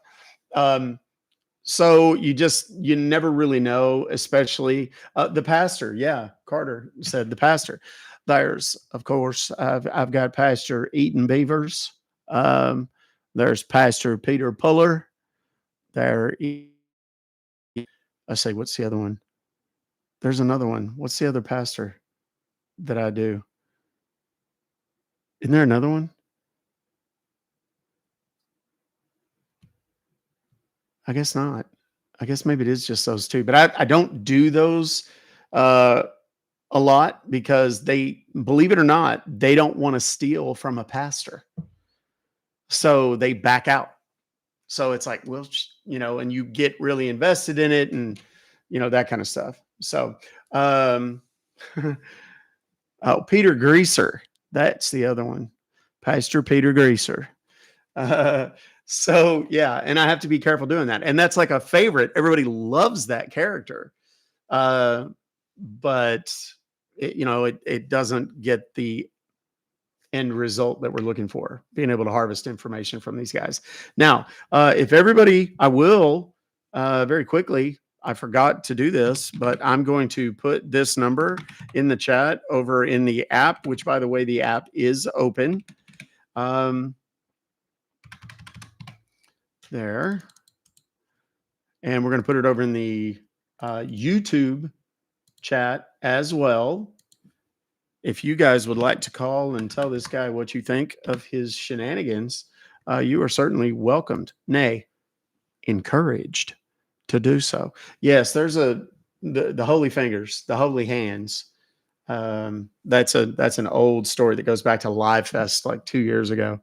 So you never really know, especially the pastor. Yeah, Carter said the pastor. There's, of course, I've got Pastor Eaton Beavers. There's Pastor Peter Puller. I say, what's the other one? There's another one. What's the other pastor that I do? Isn't there another one? I guess not. I guess maybe it is just those two, but I don't do those a lot because they, believe it or not, they don't want to steal from a pastor. So they back out. So it's like, well, and you get really invested in it and, that kind of stuff. So, Peter Greaser, that's the other one. Pastor Peter Greaser. So yeah, and I have to be careful doing that. And that's like a favorite. Everybody loves that character. But it doesn't get the end result that we're looking for, being able to harvest information from these guys. Now, if everybody, I will very quickly, I forgot to do this, but I'm going to put this number in the chat over in the app, which, by the way, the app is open. There. And we're going to put it over in the YouTube chat as well. If you guys would like to call and tell this guy what you think of his shenanigans, you are certainly welcomed, nay, encouraged to do so. Yes, there's the holy fingers, the holy hands. That's an old story that goes back to Live Fest like 2 years ago.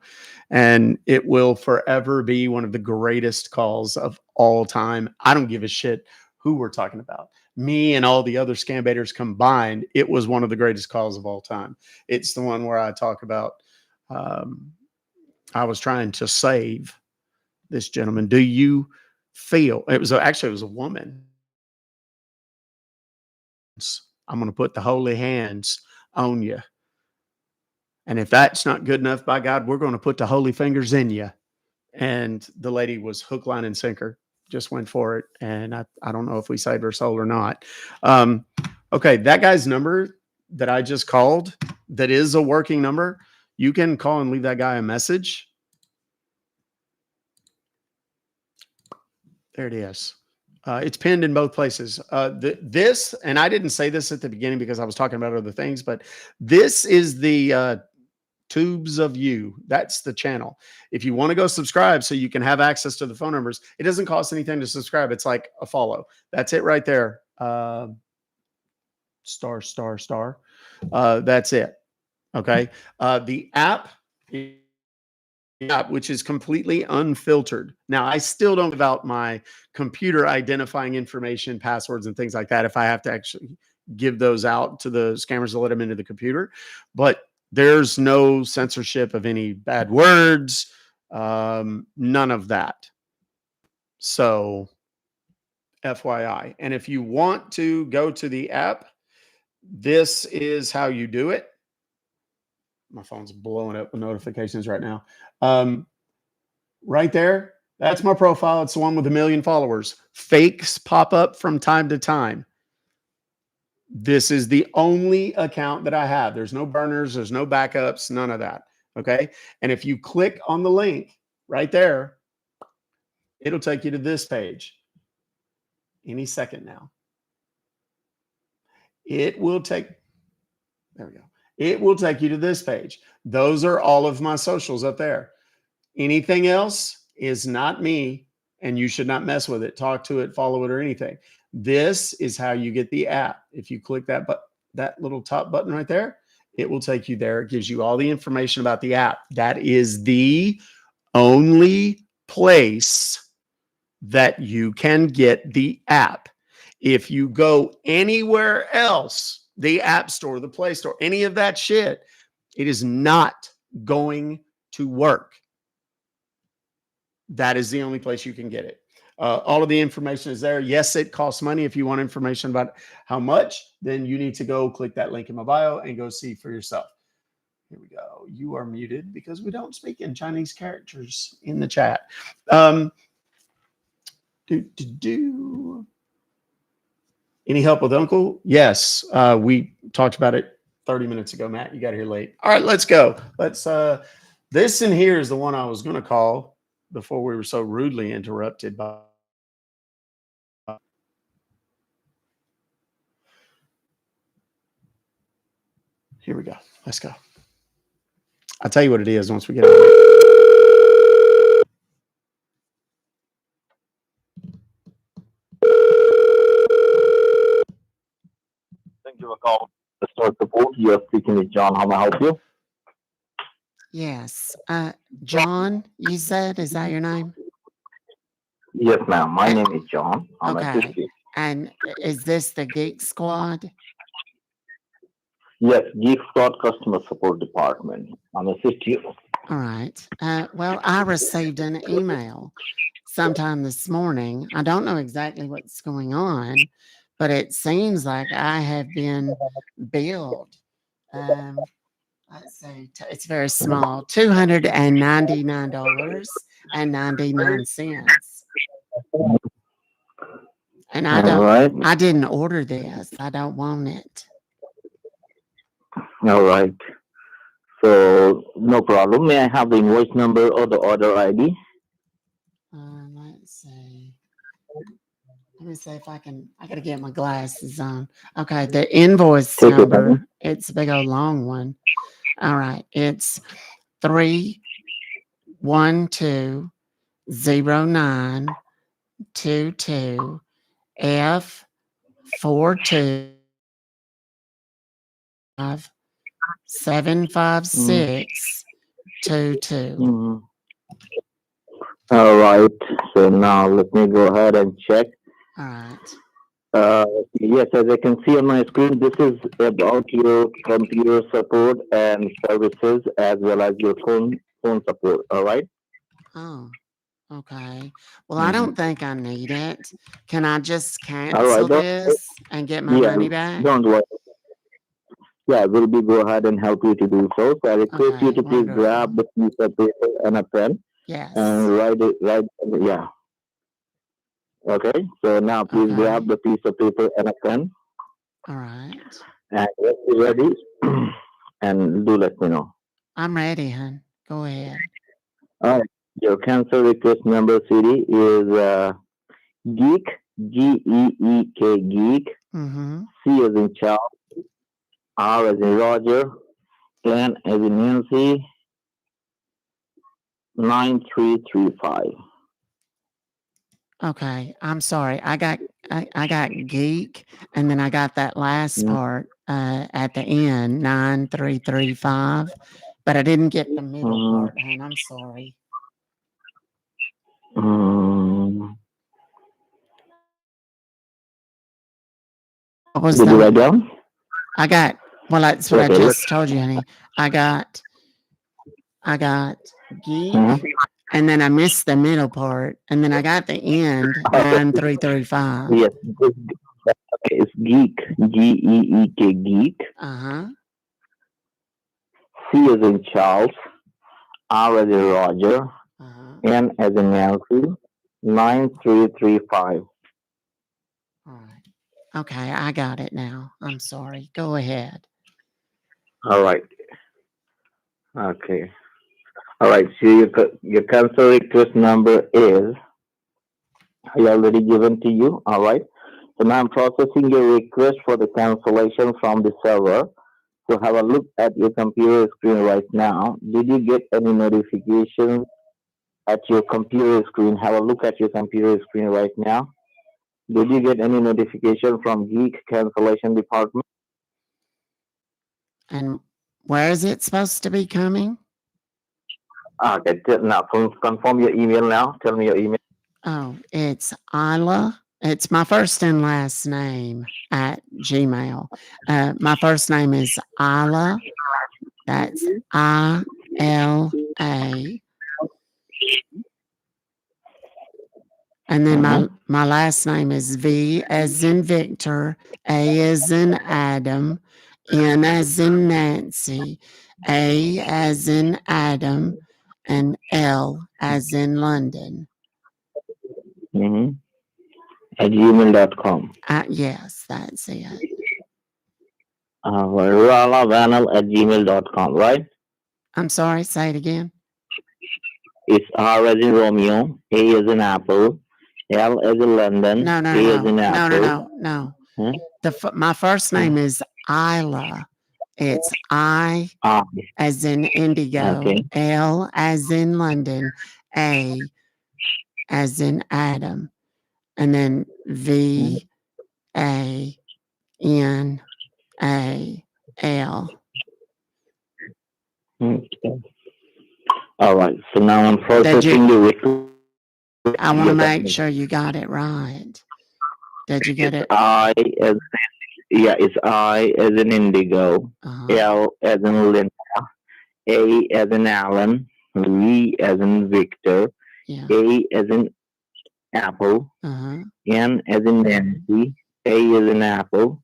And it will forever be one of the greatest calls of all time. I don't give a shit who we're talking about. Me and all the other scam baiters combined, it was one of the greatest calls of all time. It's the one where I talk about I was trying to save this gentleman. Do you feel, it was a woman. I'm going to put the holy hands on you. And if that's not good enough, by God, we're going to put the holy fingers in you. And the lady was hook, line, and sinker, just went for it. And I don't know if we saved her soul or not. Okay, that guy's number that I just called, that is a working number. You can call and leave that guy a message. There it is. It's pinned in both places. This, and I didn't say this at the beginning because I was talking about other things, but this is the Tubes of You. That's the channel. If you want to go subscribe so you can have access to the phone numbers, it doesn't cost anything to subscribe. It's like a follow. That's it right there. Star. That's it. Okay. The app, which is completely unfiltered. Now, I still don't give out my computer identifying information, passwords, and things like that if I have to actually give those out to the scammers to let them into the computer. But there's no censorship of any bad words, none of that. So, FYI. And if you want to go to the app, this is how you do it. My phone's blowing up with notifications right now. Right there, that's my profile. It's the one with 1 million followers. Fakes pop up from time to time. This is the only account that I have. There's no burners, there's no backups, none of that. Okay. And if you click on the link right there, it'll take you to this page any second now. It will take, there we go. It will take you to this page. Those are all of my socials up there. Anything else is not me, and you should not mess with it, talk to it, follow it, or anything. This is how you get the app. If you click that little top button right there, it will take you there. It gives you all the information about the app. That is the only place that you can get the app. If you go anywhere else, the App Store, the Play Store, any of that shit, it is not going to work. That is the only place you can get it. All of the information is there. Yes, it costs money. If you want information about how much, then you need to go click that link in my bio and go see for yourself. Here we go. You are muted because we don't speak in Chinese characters in the chat. Any help with Uncle? Yes. We talked about it 30 minutes ago, Matt. You got here late. All right, let's go. This in here is the one I was going to call before we were so rudely interrupted by. Here we go. Let's go. I'll tell you what it is once we get on it. Thank you for calling the store support. You are speaking with John. How may I help you? Yes. John, you said, is that your name? Yes, ma'am. My name is John. I'm Okay. And is this the Geek Squad? Yes, Geek Squad Customer Support Department. I'm assist you. All right. Well, I received an email sometime this morning. I don't know exactly what's going on, but it seems like I have been billed. Let's see, it's very small, $299.99. And I didn't order this. I don't want it. All right. So, no problem. May I have the invoice number or the order ID? Let's see. Let me see if I got to get my glasses on. Okay, the invoice number, it's a big old long one. All right, it's 3120922 F4275622. All right. So now let me go ahead and check. All right. Yes, as I can see on my screen, this is about your computer support and services as well as your phone support. All right. Oh, okay. Well, I don't think I need it. Can I just All cancel right. this and get my money back? Don't worry. Yeah, we'll be go ahead and help you to do so. So I request you to please grab the piece of paper and a pen. Yes. And write it. Yeah. Okay. So now please grab the piece of paper and a pen. All right. And once you're ready, and do let me know. I'm ready, hon. Go ahead. All right. Your cancel request number CD is Geek, Geek, Geek. Mm-hmm. C as in Charles, R as in Roger, N as in Nancy, 9335. Okay. I'm sorry. I got geek, and then I got that last part at the end, 9335, but I didn't get the middle part, and I'm sorry. What was Did you write down? I got, well, that's what I just told you, honey. I got geek, and then I missed the middle part, and then I got the end, 9335. Yes, it's Geek, Geek, Geek. Uh-huh. C as in Charles, R as in Roger, N as in Nancy, 9335. All right. Okay, I got it now. I'm sorry. Go ahead. All right. Okay. All right. So your cancel request number is already given to you. All right. So now I'm processing your request for the cancellation from the server. So have a look at your computer screen right now. Did you get any notifications at your computer screen? Have a look at your computer screen right now. Did you get any notification from Geek Cancellation Department? And where is it supposed to be coming? Okay, now confirm your email now. Tell me your email. Oh, it's Isla It's my first and last name at Gmail. My first name is Isla. That's ILA. And then my last name is V as in Victor, A as in Adam, N as in Nancy, A as in Adam, and L as in London. At gmail.com. Yes, that's it. Ralavanal at gmail.com, right? I'm sorry, say it again. It's R as in Romeo, A as in Apple, L as in London, No, no, A no, as in no, Apple. no, no. My first name is Isla. It's I as in Indigo, Okay. L as in London, A as in Adam, and then V A N A L. Okay. All right. So now I'm processing the request. I want to make sure you got it right. Did you get it? It's I as in Indigo, L as in Linda, A as in Alan, V as in Victor, A as in Apple, N as in Nancy, A as in Apple,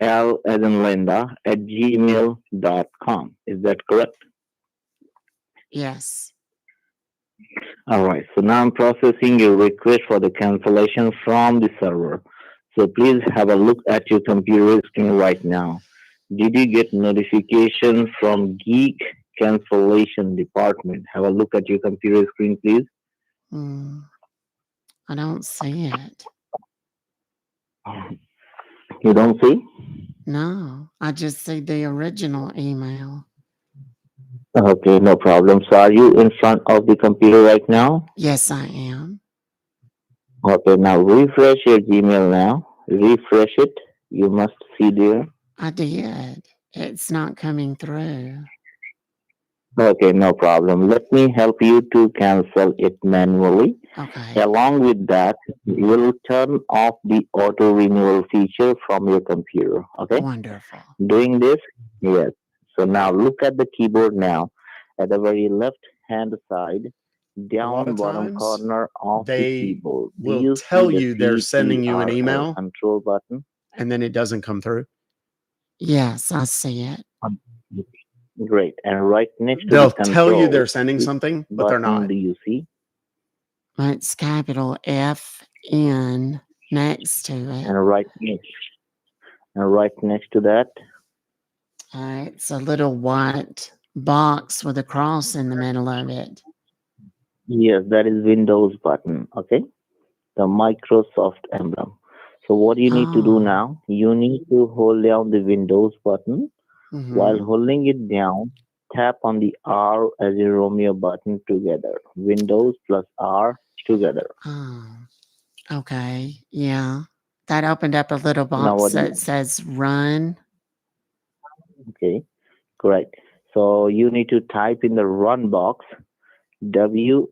L as in Linda at gmail.com. Is that correct? Yes. All right. So now I'm processing your request for the cancellation from the server. So please have a look at your computer screen right now. Did you get notification from Geek Cancellation Department? Have a look at your computer screen, please. I don't see it. You don't see? No, I just see the original email. Okay, no problem. So are you in front of the computer right now? Yes, I am. Okay, now refresh your Gmail now. Refresh it. You must see there. I did. It's not coming through. Okay, no problem. Let me help you to cancel it manually. Okay. Along with that, we'll turn off the auto renewal feature from your computer. Okay? Wonderful. Doing this? Yes. So now look at the keyboard now. At the very left hand side, down bottom corner of the keyboard. Will tell you they're sending you an email control button, and then it doesn't come through. Yes, I see it. Great. And right next to They'll the control, tell you they're sending something, but they're button, not. do you see? It's capital FN next to it. And right next to that, it's a little white box with a cross in the middle of it. yes, that is Windows button. Okay, the Microsoft emblem. So what you need to do now, you need to hold down the Windows button. While holding it down, tap on the R as in Romeo button together. Windows plus R together. Okay. Yeah. That opened up a little box that says run. Okay, correct. So you need to type in the run box www.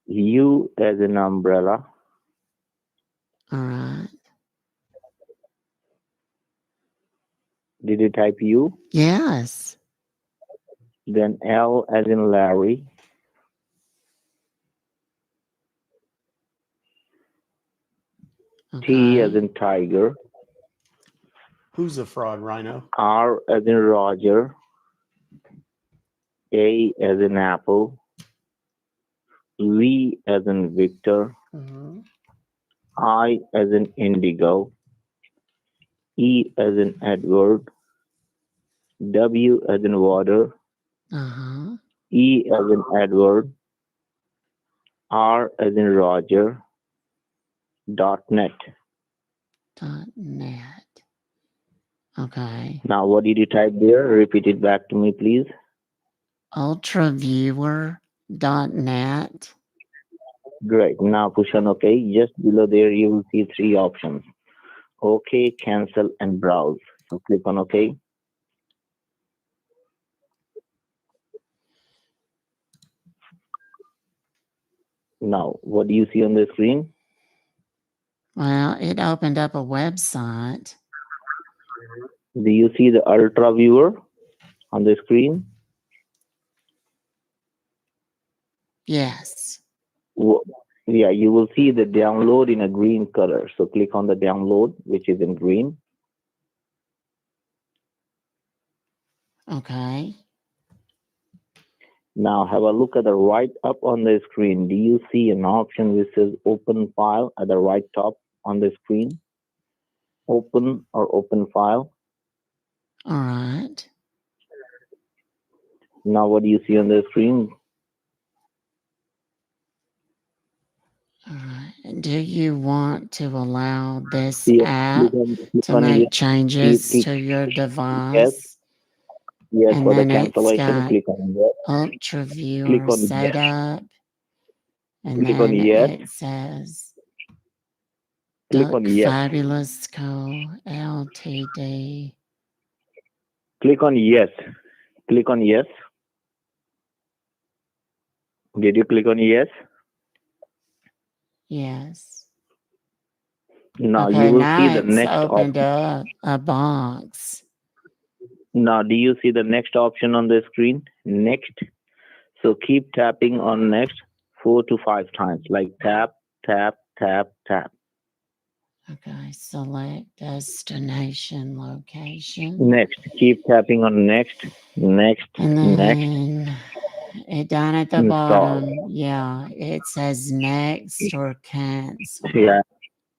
U as an umbrella. All right. Did you type U? Yes. Then L as in Larry. Okay. T as in Tiger. Who's a fraud, Rhino? R as in Roger. A as in Apple. V as in Victor. I as in Indigo. E as in Edward. W as in Water. E as in Edward. R as in Roger. .net. .net. Okay. Now, what did you type there? Repeat it back to me, please. Ultraviewer.net. Great. Now push on OK. Just below there, you will see three options. OK, cancel, and browse. So click on OK. Now, what do you see on the screen? Well, it opened up a website. Do you see the Ultra Viewer on the screen? Yes. Yeah, you will see the download in a green color. So click on the download, which is in green. Okay. Now have a look at the right up on the screen. Do you see an option which says open file at the right top on the screen? Open or open file. All right. Now what do you see on the screen? All right. Do you want to allow this See, app click to on make yes. changes Click- to your Yes, device? yes, And for the then it's cancellation, got click on yes. Ultra Click Viewer on yes. setup. And Click on then yes. it says Click Duck on yes. Fabulous Co. Ltd. Click on yes. Click on yes. Did you click on yes? Yes. Now Okay, you will now see the it's next opened option. up a box. Now, do you see the next option on the screen? Next. So keep tapping on next 4 to 5 times, like tap, tap, tap, tap. Okay, select destination location. Next. Keep tapping on next, next, And next. then it down at the Install. bottom, yeah, it says next or cancel. Yeah.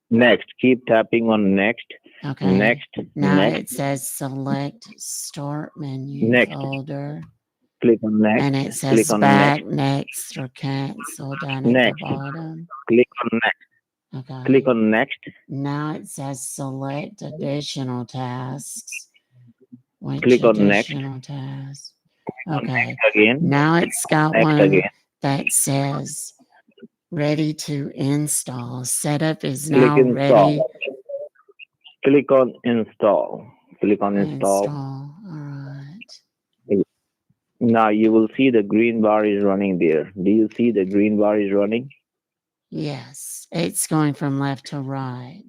Next. Keep tapping on next, Okay. next, Now next. it says select start menu Next. folder. Click on next. And it Click says on back, next. next, or cancel down at Next. the bottom. Click on next. Okay. Click on next. Now it says select additional tasks. Which Click on next. additional tasks? Okay. Again. Now it's got Next one again. that says ready to install. Setup is Click now install. ready. Click on install. Click on install. Install. All right. Now you will see the green bar is running there. Do you see the green bar is running? Yes. It's going from left to right.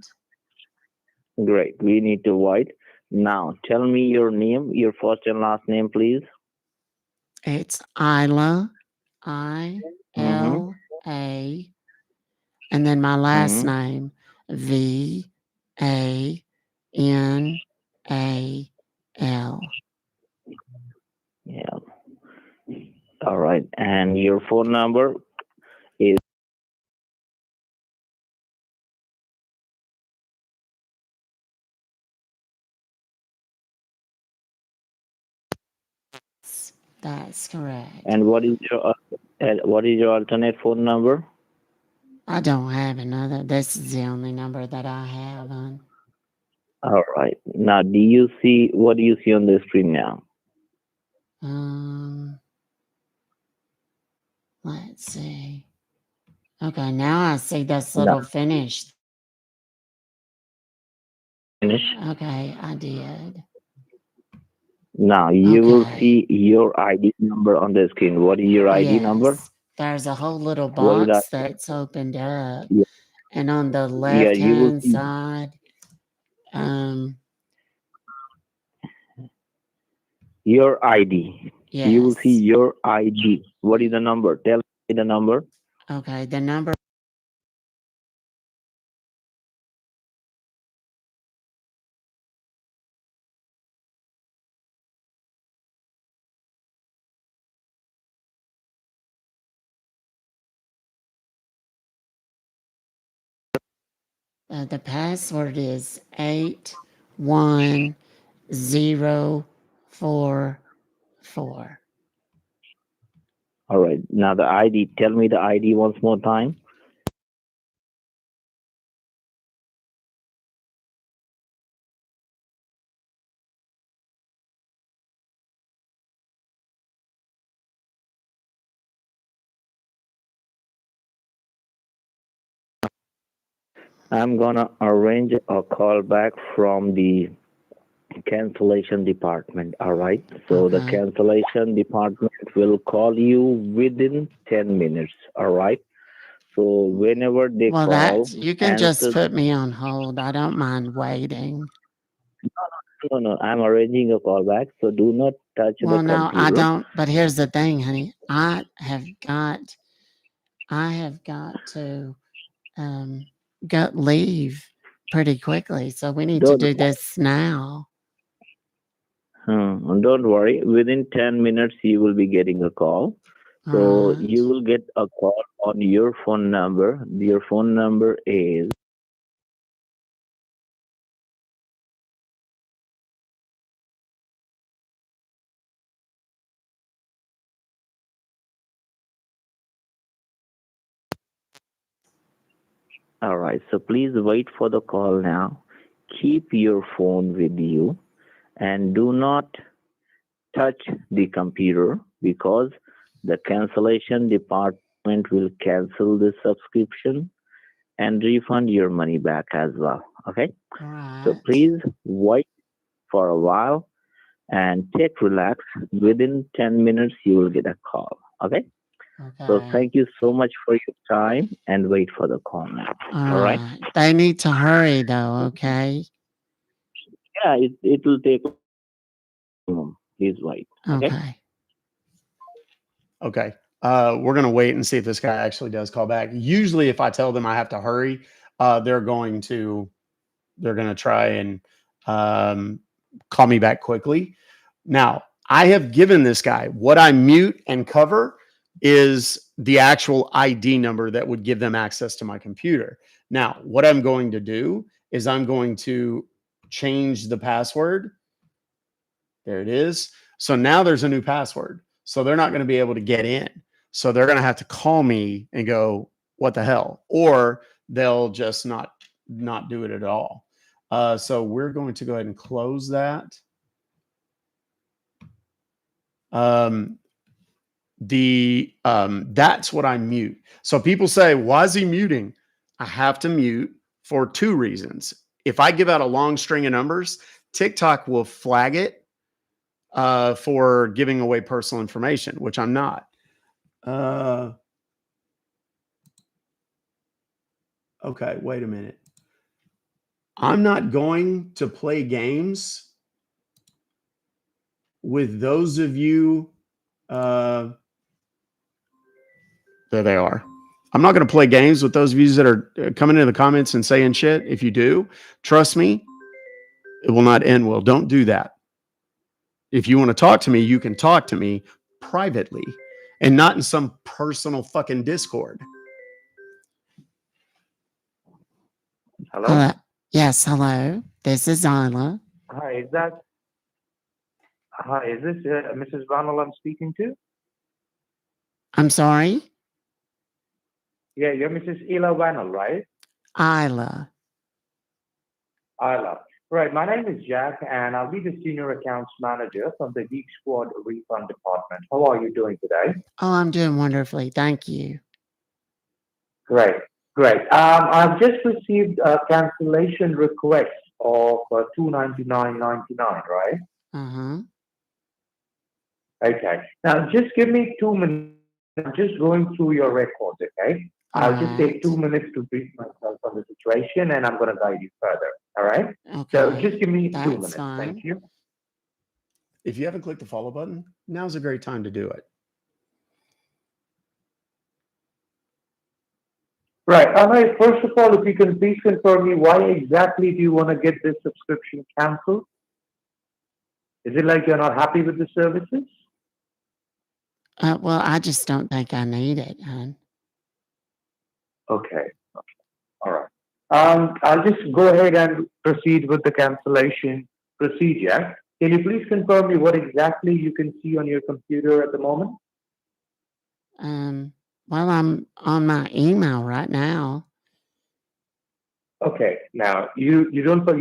Great. We need to wait. Now tell me your name, your first and last name, please. It's Isla. I-L-A. And then my last name, V-A-N-A-L. Yeah. All right. And your phone number is That's correct. and what is your alternate phone number? I don't have another. This is the only number that I have on. All right. Now what do you see on the screen now? Let's see. Okay, now I see this little finish. Finish. Okay, I did. Now you will see your ID number on the screen. What is your ID number? There's a whole little What is box that? that's opened up. Yeah. And on the Yeah, you will left-hand see side, your ID. yes. You will see your ID. What is the number? Tell me the number. Okay, the number. The password is 81044. All right. Now the ID. Tell me the ID once more time. I'm gonna arrange a call back from the cancellation department. All right. So the cancellation department will call you within 10 minutes. All right. So whenever they Well, call, you can just answer. put me on hold. I don't mind waiting. No, no, I'm arranging a call back. So do not touch the Well, no, I computer. don't. But here's the thing, honey. I have got to go leave pretty quickly. So we need to Don't do this now. don't worry. Within 10 minutes, you will be getting a call. All So right. you will get a call on your phone number. Your phone number is. All right. So please wait for the call now. Keep your phone with you and do not touch the computer because the cancellation department will cancel the subscription and refund your money back as well. Okay. All So right. please wait for a while and take relax. Within 10 minutes, you will get a call. Okay. So Okay. thank you so much for your time and wait for the call now. All All right. right. They need to hurry though, okay? Yeah, it will take a moment. Please wait. Okay. Okay. Okay. We're going to wait and see if this guy actually does call back. Usually, if I tell them I have to hurry, they're going to try and call me back quickly. Now, I have given this guy what I mute and cover is the actual ID number that would give them access to my computer. Now, what I'm going to do is I'm going to change the password. There it is. So now there's a new password. So they're not going to be able to get in. So they're going to have to call me and go, what the hell? Or they'll just not do it at all. So we're going to go ahead and close that. That's what I mute. So people say, why is he muting? I have to mute for two reasons. If I give out a long string of numbers, TikTok will flag it for giving away personal information, which I'm not. Okay, wait a minute. I'm not going to play games with those of you. There they are. I'm not going to play games with those of you that are coming into the comments and saying shit. If you do, trust me, it will not end well. Don't do that. If you want to talk to me, you can talk to me privately and not in some personal fucking Discord. Hello. Yes, hello. This is Isla. Hi, is this Mrs. Ronald I'm speaking to? I'm sorry? Yeah, you're Mrs. Ela Ronald, right? Isla. Isla. Right, my name is Jack, and I'll be the Senior Accounts Manager from the Geek Squad Refund Department. How are you doing today? Oh, I'm doing wonderfully. Thank you. Great, great. I've just received a cancellation request of $299.99, right? Uh-huh. Okay. Now, just give me 2 minutes. I'm just going through your records, okay? I'll just take 2 minutes to brief myself on the situation, and I'm going to guide you further. All right? Okay. So just give me 2 That's minutes. fine. Thank you. If you haven't clicked the follow button, now's a great time to do it. Right. All right. First of all, if you can please confirm me, why exactly do you want to get this subscription canceled? Is it like you're not happy with the services? Well, I just don't think I need it, hon. Okay. All right. I'll just go ahead and proceed with the cancellation procedure. Can you please confirm me what exactly you can see on your computer at the moment? Well, I'm on my email right now. Okay. Now you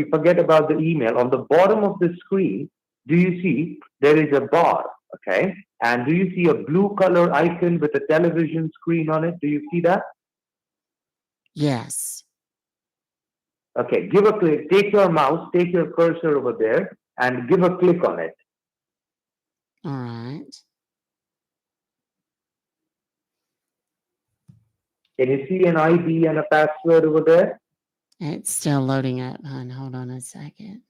forget about the email. On the bottom of the screen, do you see there is a bar? Okay. And do you see a blue color icon with a television screen on it? Do you see that? Yes. Okay. Give a click. Take your mouse, take your cursor over there, and give a click on it. All right. Can you see an ID and a password over there? It's still loading up, hon. Hold on a second.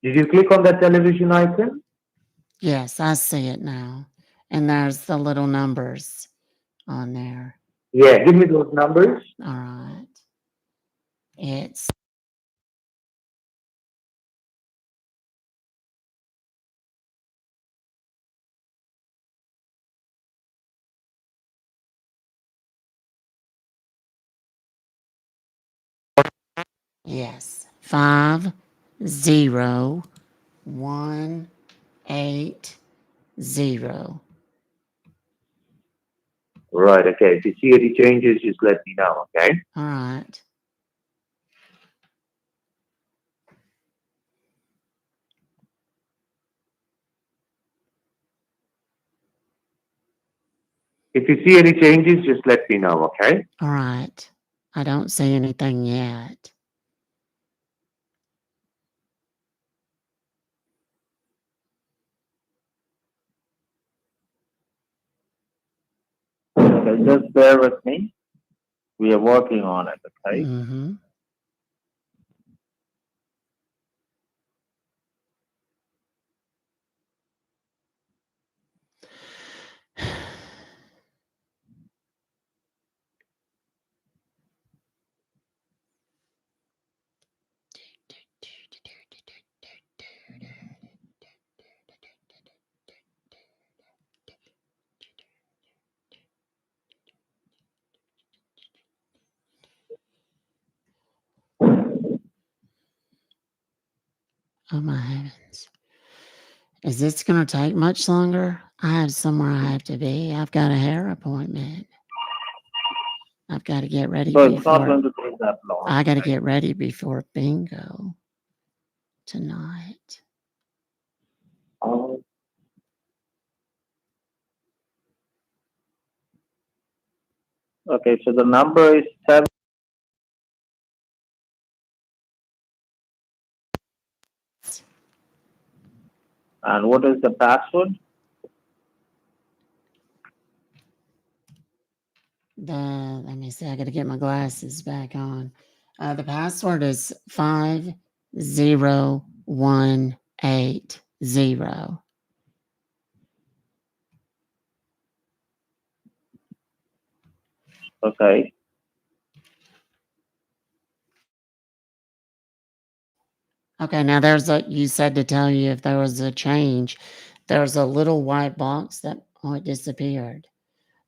Did you click on that television icon? Yes, I see it now. And there's the little numbers on there. Yeah, give me those numbers. All right. It's yes, 50180. Right, okay. If you see any changes, just let me know, okay? All right. If you see any changes, just let me know, okay? All right. I don't see anything yet. Okay, just bear with me. We are working on it, okay? Mm-hmm. Oh my heavens. Is this going to take much longer? I have somewhere I have to be. I've got a hair appointment. I've got to get ready So it's not before. going to take that long. I got to get ready before bingo tonight. Oh. Okay, so the number is 7. And what is the password? Let me see. I got to get my glasses back on. The password is 50180. Okay. Okay, now you said to tell you if there was a change. There's a little white box that, it disappeared.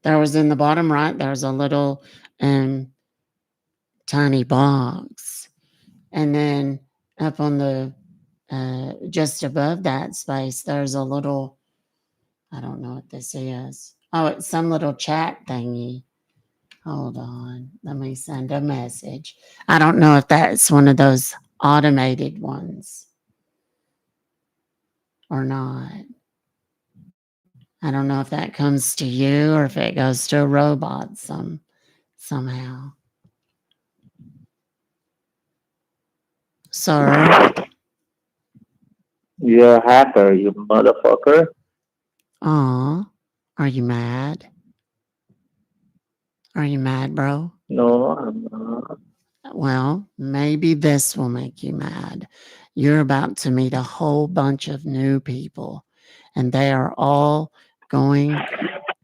There was in the bottom right, there's a little tiny box. And then up on the, just above that space, there's a little, I don't know what this is. Oh, it's some little chat thingy. Hold on. Let me send a message. I don't know if that's one of those automated ones or not. I don't know if that comes to you or if it goes to a robot somehow. Sir? You're a hacker, you motherfucker. Aw, are you mad? Are you mad, bro? No, I'm not. Well, maybe this will make you mad. You're about to meet a whole bunch of new people, and they are all going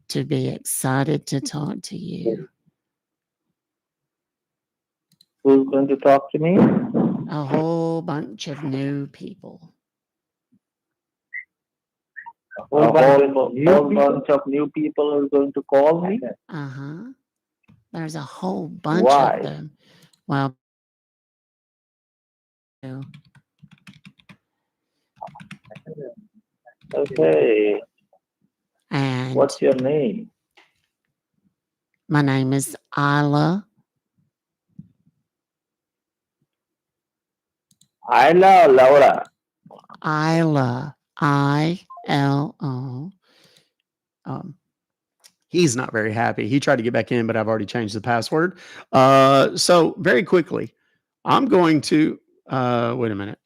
to be excited to talk to you. Who's going to talk to me? A whole bunch of new people. A whole bunch of new people are going to call me? Uh-huh. There's a whole bunch Why? of them. Well, Okay. and What's your name? my name is Isla. Ayla or Laura? Isla. ILO. He's not very happy. He tried to get back in, but I've already changed the password. So very quickly, I'm going to wait a minute.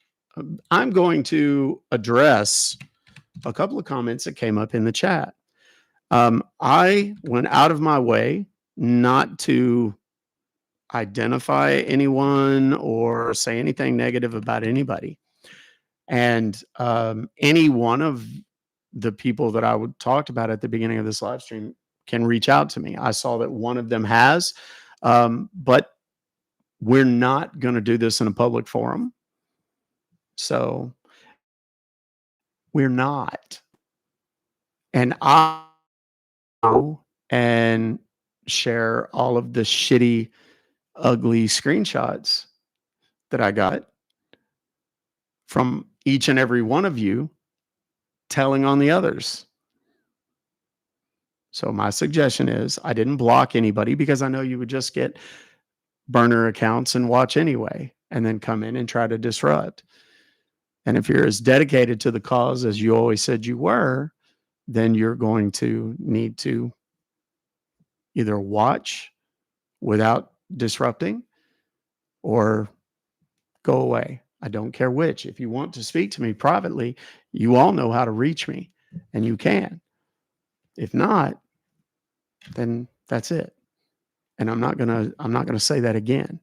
I'm going to address a couple of comments that came up in the chat. I went out of my way not to identify anyone or say anything negative about anybody. And any one of the people that I would talked about at the beginning of this live stream can reach out to me. I saw that one of them has, but we're not going to do this in a public forum. So we're not. And I go and share all of the shitty, ugly screenshots that I got from each and every one of you telling on the others. So my suggestion is I didn't block anybody because I know you would just get burner accounts and watch anyway, and then come in and try to disrupt. And if you're as dedicated to the cause as you always said you were, then you're going to need to either watch without disrupting or go away. I don't care which. If you want to speak to me privately, you all know how to reach me, and you can. If not, then that's it. And I'm not gonna say that again.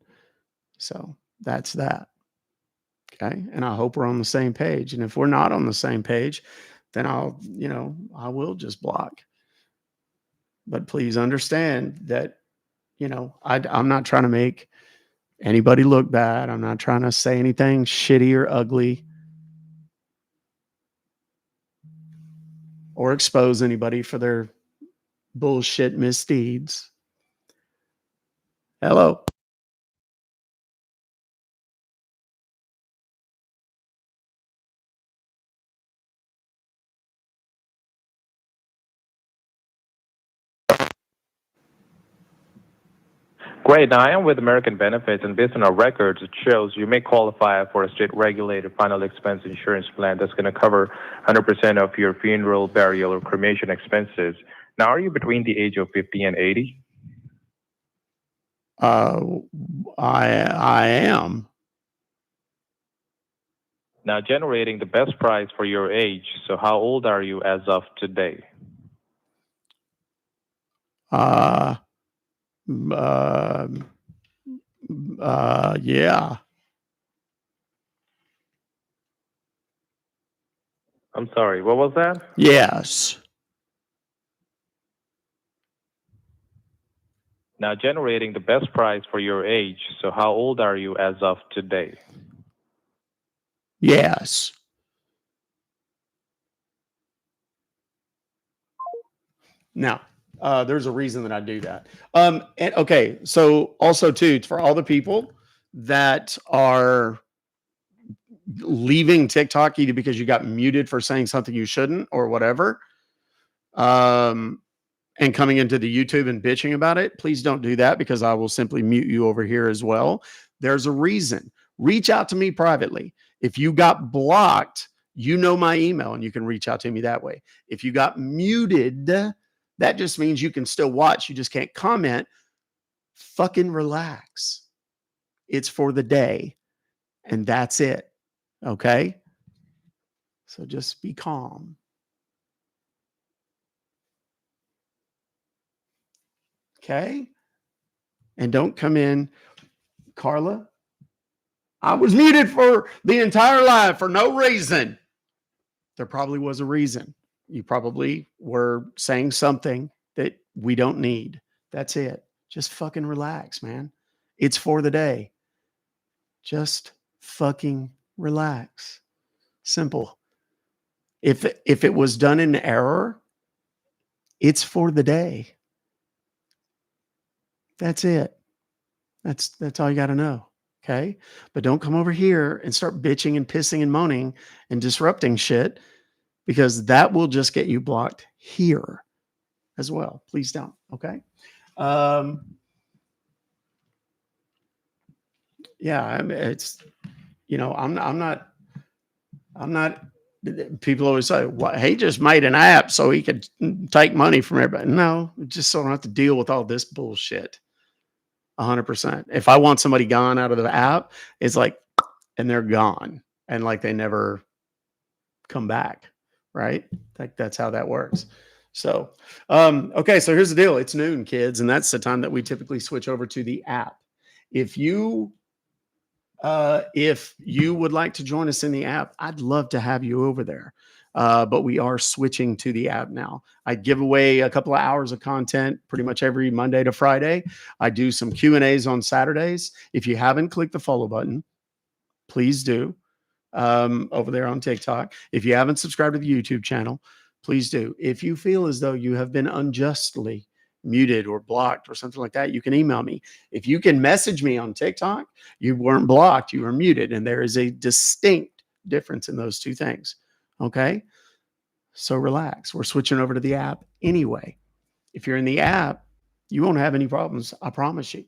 So that's that. Okay. And I hope we're on the same page. And if we're not on the same page, then I will just block. But please understand that, I'm not trying to make anybody look bad. I'm not trying to say anything shitty or ugly or expose anybody for their bullshit misdeeds. Hello. Great. Now, I am with American Benefits, and based on our records, it shows you may qualify for a state-regulated final expense insurance plan that's going to cover 100% of your funeral, burial, or cremation expenses. Now, are you between the age of 50 and 80? I am. Now, generating the best price for your age. So, how old are you as of today? Yeah. I'm sorry, what was that? Yes. Now, generating the best price for your age. So, how old are you as of today? Yes. Now, there's a reason that I do that. And okay, so also too, for all the people that are leaving TikTok either because you got muted for saying something you shouldn't or whatever, and coming into the YouTube and bitching about it, please don't do that because I will simply mute you over here as well. There's a reason. Reach out to me privately. If you got blocked, you know my email and you can reach out to me that way. If you got muted, that just means you can still watch. You just can't comment. Fucking relax. It's for the day. And that's it. Okay? So just be calm. Okay? And don't come in. Carla, I was muted for the entire live for no reason. There probably was a reason. You probably were saying something that we don't need. That's it. Just fucking relax, man. It's for the day. Just fucking relax. Simple. If it was done in error, it's for the day. That's it. That's all you got to know. Okay. But don't come over here and start bitching and pissing and moaning and disrupting shit because that will just get you blocked here as well. Please don't. Okay. Yeah, it's, I'm not people always say, well, he just made an app so he could take money from everybody. No, just so I don't have to deal with all this bullshit. 100%. If I want somebody gone out of the app, it's like, and they're gone, and like they never come back, right? Like that's how that works. So, okay, so here's the deal. It's noon, kids, and that's the time that we typically switch over to the app. If you would like to join us in the app, I'd love to have you over there. But we are switching to the app now. I give away a couple of hours of content pretty much every Monday to Friday. I do some Q&As on Saturdays. If you haven't clicked the follow button, please do. Over there on TikTok. If you haven't subscribed to the YouTube channel, please do. If you feel as though you have been unjustly muted or blocked or something like that, you can email me. If you can message me on TikTok, you weren't blocked, you were muted. And there is a distinct difference in those two things. Okay. So relax. We're switching over to the app anyway. If you're in the app, you won't have any problems. I promise you.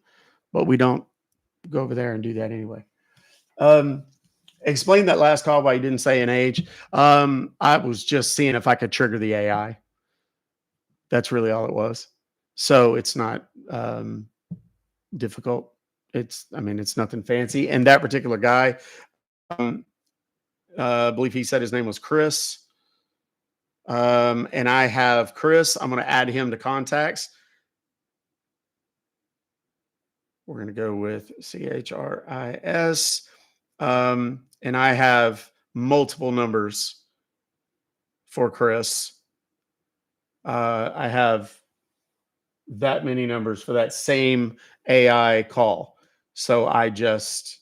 But we don't go over there and do that anyway. Explain that last call why you didn't say an age. I was just seeing if I could trigger the AI. That's really all it was. So it's not difficult. It's nothing fancy. And that particular guy, I believe he said his name was Chris. And I have Chris. I'm going to add him to contacts. We're going to go with CHRIS. And I have multiple numbers for Chris. I have that many numbers for that same AI call. So I just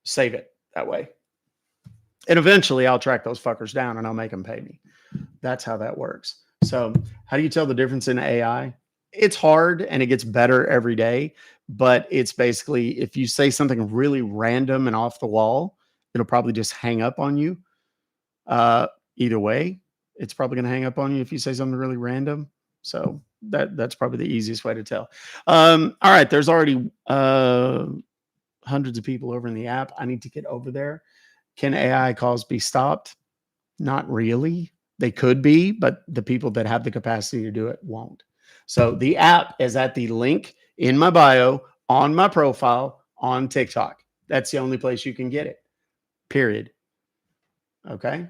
save it that way. And eventually I'll track those fuckers down and I'll make them pay me. That's how that works. So how do you tell the difference in AI? It's hard and it gets better every day, but it's basically if you say something really random and off the wall, it'll probably just hang up on you. Either way, it's probably going to hang up on you if you say something really random. So that's probably the easiest way to tell. All right, there's already hundreds of people over in the app. I need to get over there. Can AI calls be stopped? Not really. They could be, but the people that have the capacity to do it won't. So the app is at the link in my bio on my profile on TikTok. That's the only place you can get it. Period. Okay.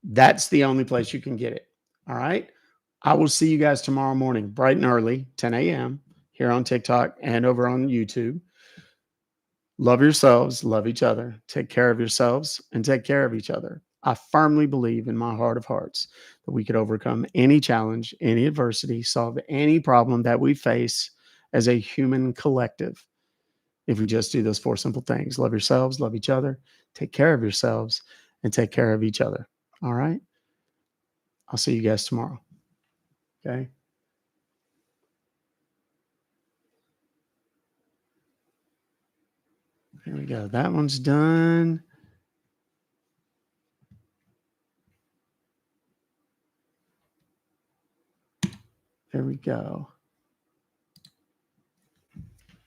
That's the only place you can get it. All right. I will see you guys tomorrow morning, bright and early, 10 a.m. here on TikTok and over on YouTube. Love yourselves, love each other, take care of yourselves, and take care of each other. I firmly believe in my heart of hearts that we could overcome any challenge, any adversity, solve any problem that we face as a human collective if we just do those 4 simple things. Love yourselves, love each other, take care of yourselves, and take care of each other. All right? I'll see you guys tomorrow. Okay? There we go. That one's done. There we go.